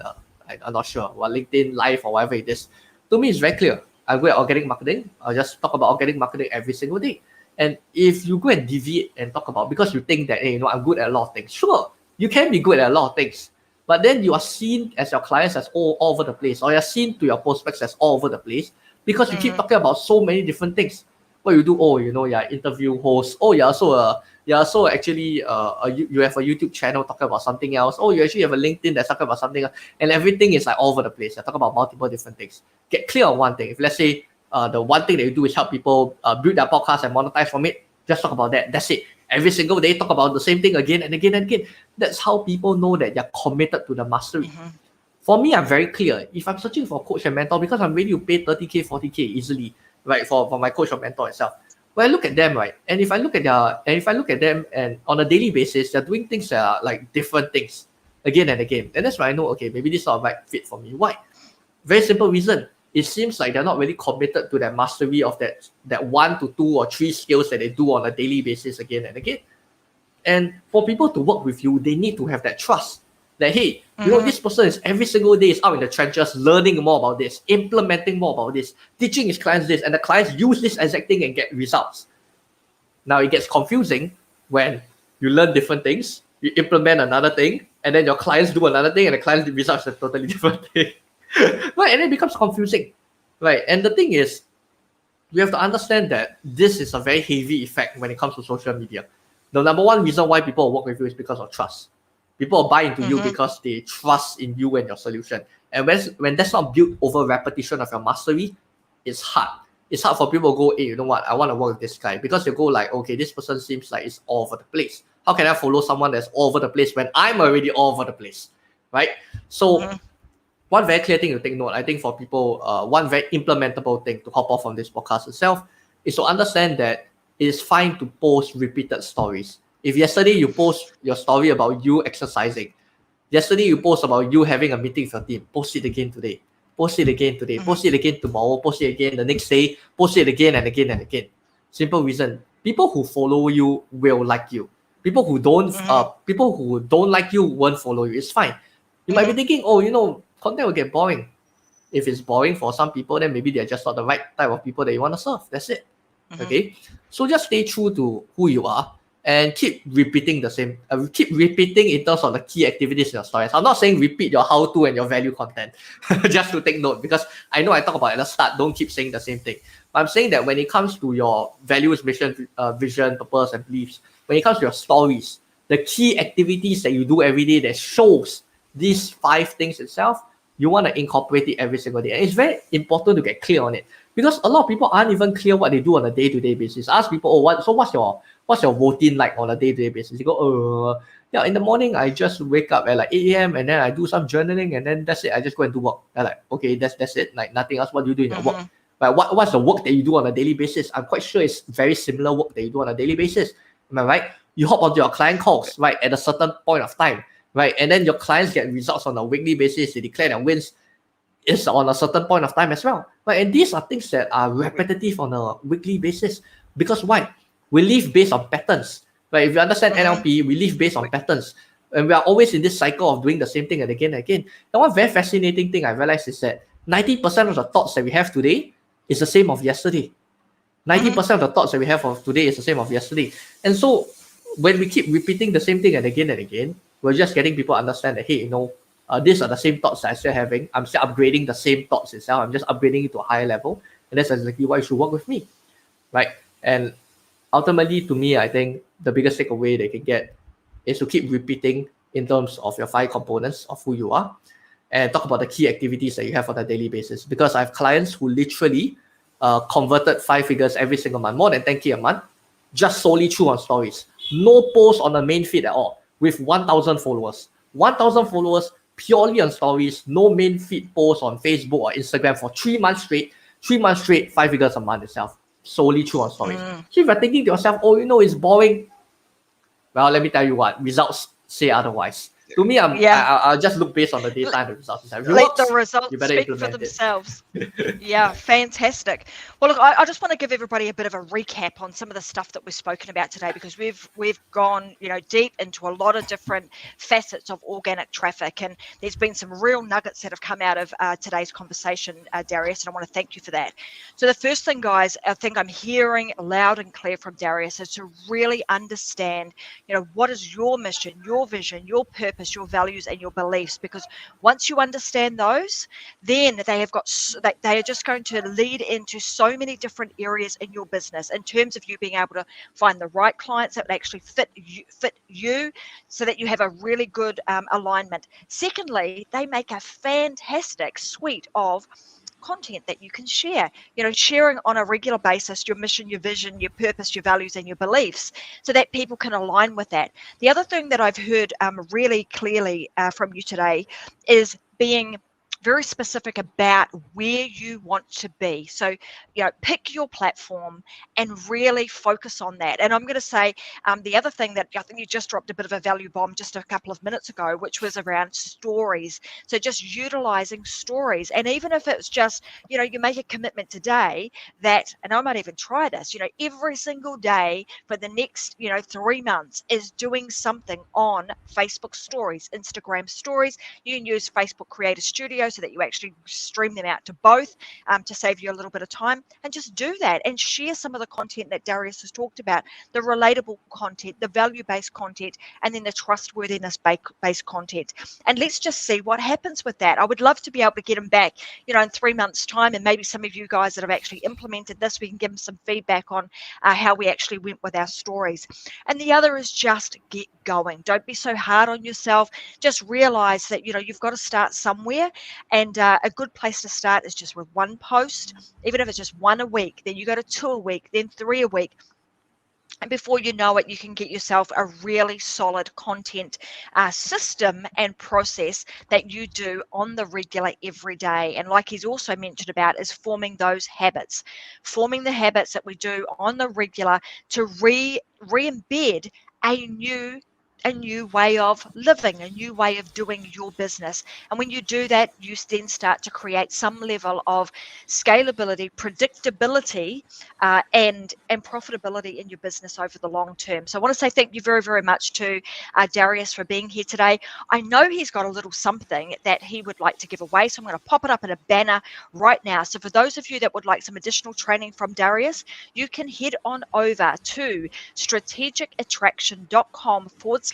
I'm not sure what LinkedIn Live or whatever it is. To me, it's very clear. I go at organic marketing. I'll just talk about organic marketing every single day. And if you go and deviate and talk about because you think that, hey, you know, I'm good at a lot of things. Sure, you can be good at a lot of things, but then you are seen as your clients as all over the place, or you're seen to your prospects as all over the place because you keep talking about so many different things. What you do? Oh, you're interview host. Oh, you're also actually you have a YouTube channel talking about something else. Oh, you actually have a LinkedIn that's talking about something else, and everything is like all over the place. You're talking about multiple different things. Get clear on one thing. If let's say the one thing that you do is help people build their podcast and monetize from it, just talk about that. That's it. Every single day, talk about the same thing again and again and again. That's how people know that you're committed to the mastery. For me, I'm very clear. If I'm searching for a coach and mentor, because I'm ready to pay 30K, 40K easily, right, for my coach or mentor itself. When I look at them, right, and if I look at them and on a daily basis, they're doing things that are like different things again and again. And that's why I know, okay, maybe this is not a right fit for me. Why? Very simple reason. It seems like they're not really committed to that mastery of that 1 to 2 or 3 skills that they do on a daily basis again and again. And for people to work with you, they need to have that trust that, hey, this person is every single day is out in the trenches, learning more about this, implementing more about this, teaching his clients this, and the clients use this exact thing and get results. Now it gets confusing when you learn different things, you implement another thing, and then your clients do another thing, and the clients' results are a totally different thing. Right? And it becomes confusing. Right? And the thing is, we have to understand that this is a very heavy effect when it comes to social media. The number one reason why people work with you is because of trust. People buy into you because they trust in you and your solution. And when that's not built over repetition of your mastery, it's hard. It's hard for people to go, hey, you know what? I want to work with this guy. Because you go like, okay, this person seems like it's all over the place. How can I follow someone that's all over the place when I'm already all over the place? Right? So one very clear thing to take note, I think for people, one very implementable thing to hop off from this podcast itself is to understand that it is fine to post repeated stories. If yesterday you post your story about you exercising, yesterday you post about you having a meeting with your team, post it again today, post it again today, post it again tomorrow, post it again the next day, post it again and again and again. Simple reason. People who follow you will like you. People who don't like you won't follow you. It's fine. You might be thinking, oh, content will get boring. If it's boring for some people, then maybe they're just not the right type of people that you want to serve. That's it. Okay. So just stay true to who you are and keep repeating the same. Keep repeating in terms of the key activities in your stories. I'm not saying repeat your how-to and your value content, just to take note, because I know I talk about at the start. Don't keep saying the same thing. But I'm saying that when it comes to your values, mission, vision, purpose, and beliefs, when it comes to your stories, the key activities that you do every day that shows these 5 things itself, you want to incorporate it every single day. And it's very important to get clear on it, because a lot of people aren't even clear what they do on a day-to-day basis. Ask people, what's your routine like on a day-to-day basis? You go, in the morning I just wake up at like 8 a.m. and then I do some journaling and then that's it. I just go and do work. They're like, okay, that's it. Like nothing else. What do you do in your work? But what's the work that you do on a daily basis? I'm quite sure it's very similar work that you do on a daily basis. Am I right? You hop onto your client calls, right, at a certain point of time, right? And then your clients get results on a weekly basis. They declare their wins. It's on a certain point of time as well, right? And these are things that are repetitive on a weekly basis. Because why? We live based on patterns, right? If you understand NLP, we live based on patterns. And we are always in this cycle of doing the same thing and again and again. And one very fascinating thing I realized is that 90% of the thoughts that we have today is the same of yesterday. 90% of the thoughts that we have of today is the same of yesterday. And so when we keep repeating the same thing and again, we're just getting people to understand that, hey, these are the same thoughts that I'm still having. I'm still upgrading the same thoughts itself. I'm just upgrading it to a higher level. And that's exactly why you should work with me, right? And ultimately, to me, I think the biggest takeaway they can get is to keep repeating in terms of your 5 components of who you are and talk about the key activities that you have on a daily basis. Because I have clients who literally converted 5 figures every single month, more than 10K a month, just solely through on stories. No post on the main feed at all, with 1,000 followers. 1,000 followers purely on stories, no main feed posts on Facebook or Instagram for 3 months straight. 3 months straight, 5 figures a month itself, solely through on stories. So if you're thinking to yourself, it's boring, well, let me tell you what, results say otherwise. To me, I'll just look based on the data and the results. Let the results speak for themselves. Yeah, fantastic. Well, look, I just want to give everybody a bit of a recap on some of the stuff that we've spoken about today, because we've gone deep into a lot of different facets of organic traffic, and there's been some real nuggets that have come out of today's conversation, Darius, and I want to thank you for that. So the first thing, guys, I think I'm hearing loud and clear from Darius is to really understand, what is your mission, your vision, your purpose, purpose, your values, and your beliefs. Because once you understand those, then they are just going to lead into so many different areas in your business in terms of you being able to find the right clients that actually fit you, so that you have a really good alignment. Secondly, they make a fantastic suite of content that you can share, sharing on a regular basis your mission, your vision, your purpose, your values, and your beliefs, so that people can align with that. The other thing that I've heard really clearly from you today is being very specific about where you want to be. So, pick your platform and really focus on that. And I'm going to say the other thing that I think you just dropped a bit of a value bomb just a couple of minutes ago, which was around stories. So just utilizing stories. And even if it's just, you make a commitment today that, and I might even try this, every single day for the next, 3 months is doing something on Facebook stories, Instagram stories. You can use Facebook Creator Studio so that you actually stream them out to both to save you a little bit of time, and just do that and share some of the content that Darius has talked about, the relatable content, the value-based content, and then the trustworthiness-based content. And let's just see what happens with that. I would love to be able to get them back, in 3 months' time, and maybe some of you guys that have actually implemented this, we can give them some feedback on how we actually went with our stories. And the other is just get going. Don't be so hard on yourself. Just realize that, you've got to start somewhere. And a good place to start is just with one post, even if it's just one a week. Then you go to 2 a week, then 3 a week. And before you know it, you can get yourself a really solid content system and process that you do on the regular every day. And like he's also mentioned about, is forming those habits, forming the habits that we do on the regular to re-embed a new way of living, a new way of doing your business. And when you do that, you then start to create some level of scalability, predictability, and profitability in your business over the long term. So I want to say thank you very, very much to Darius for being here today. I know he's got a little something that he would like to give away, so I'm going to pop it up in a banner right now. So for those of you that would like some additional training from Darius, you can head on over to strategicattraction.com/training.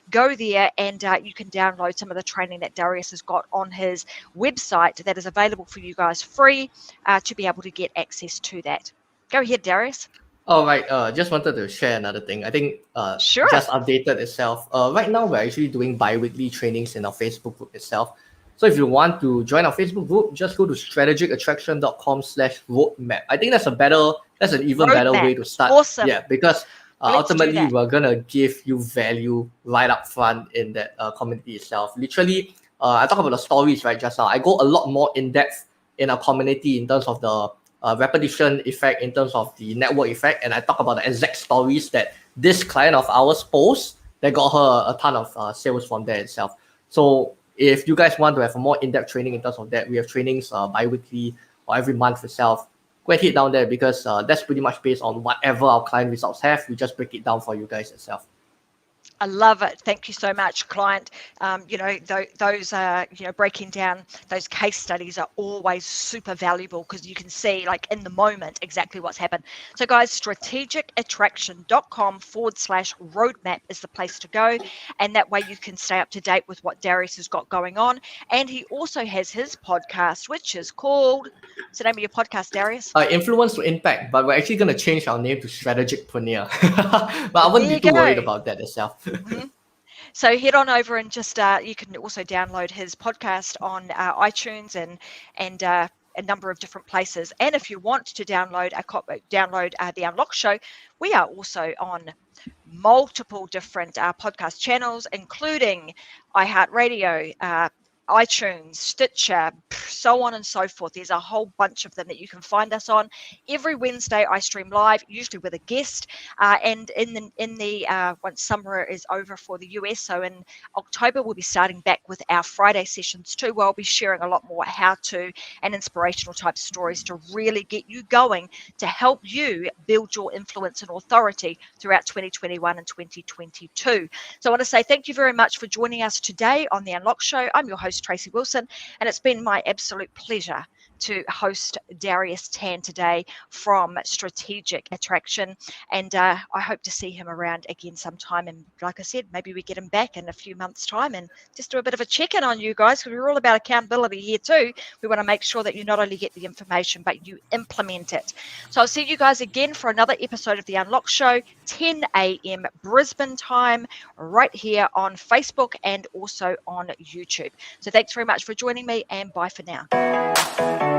Go there and you can download some of the training that Darius has got on his website that is available for you guys free to be able to get access to that. Go ahead, Darius. All right. Just wanted to share another thing. I think Sure. just updated itself. Right now, we're actually doing bi-weekly trainings in our Facebook group itself. So if you want to join our Facebook group, just go to strategicattraction.com/roadmap. I think that's an even better way to start. Awesome. Yeah, because ultimately that. we're gonna give you value right up front in that community itself. Literally, I talk about the stories right just now. I go a lot more in depth in our community in terms of the repetition effect, in terms of the network effect, and I talk about the exact stories that this client of ours posts that got her a ton of sales from there itself. So if you guys want to have a more in-depth training in terms of that, we have trainings bi-weekly or every month itself. Go ahead, hit down there, because that's pretty much based on whatever our client results have. We just break it down for you guys itself. I love it. Thank you so much, client. Those breaking down those case studies are always super valuable, because you can see, like, in the moment exactly what's happened. So guys, strategicattraction.com/roadmap is the place to go. And that way you can stay up to date with what Darius has got going on. And he also has his podcast, which is called, what's the name of your podcast, Darius? Influence to Impact, but we're actually going to change our name to Strategicpreneur. But I wouldn't be too worried about that itself. Mm-hmm. So head on over and just you can also download his podcast on iTunes and a number of different places. And if you want to download the Unlock Show, we are also on multiple different podcast channels, including iHeartRadio, iTunes, Stitcher, so on and so forth. There's a whole bunch of them that you can find us on. Every Wednesday I stream live, usually with a guest, and in the once summer is over for the US, so in October we'll be starting back with our Friday sessions too, where I'll be sharing a lot more how-to and inspirational type stories to really get you going, to help you build your influence and authority throughout 2021 and 2022. So I want to say thank you very much for joining us today on the Unlock Show. I'm your host, Tracy Wilson, and it's been my absolute pleasure to host Darius Tan today from Strategic Attraction. And I hope to see him around again sometime. And like I said, maybe we get him back in a few months' time and just do a bit of a check-in on you guys, because we're all about accountability here too. We want to make sure that you not only get the information, but you implement it. So I'll see you guys again for another episode of The Unlock Show, 10 a.m. Brisbane time, right here on Facebook and also on YouTube. So thanks very much for joining me, and bye for now.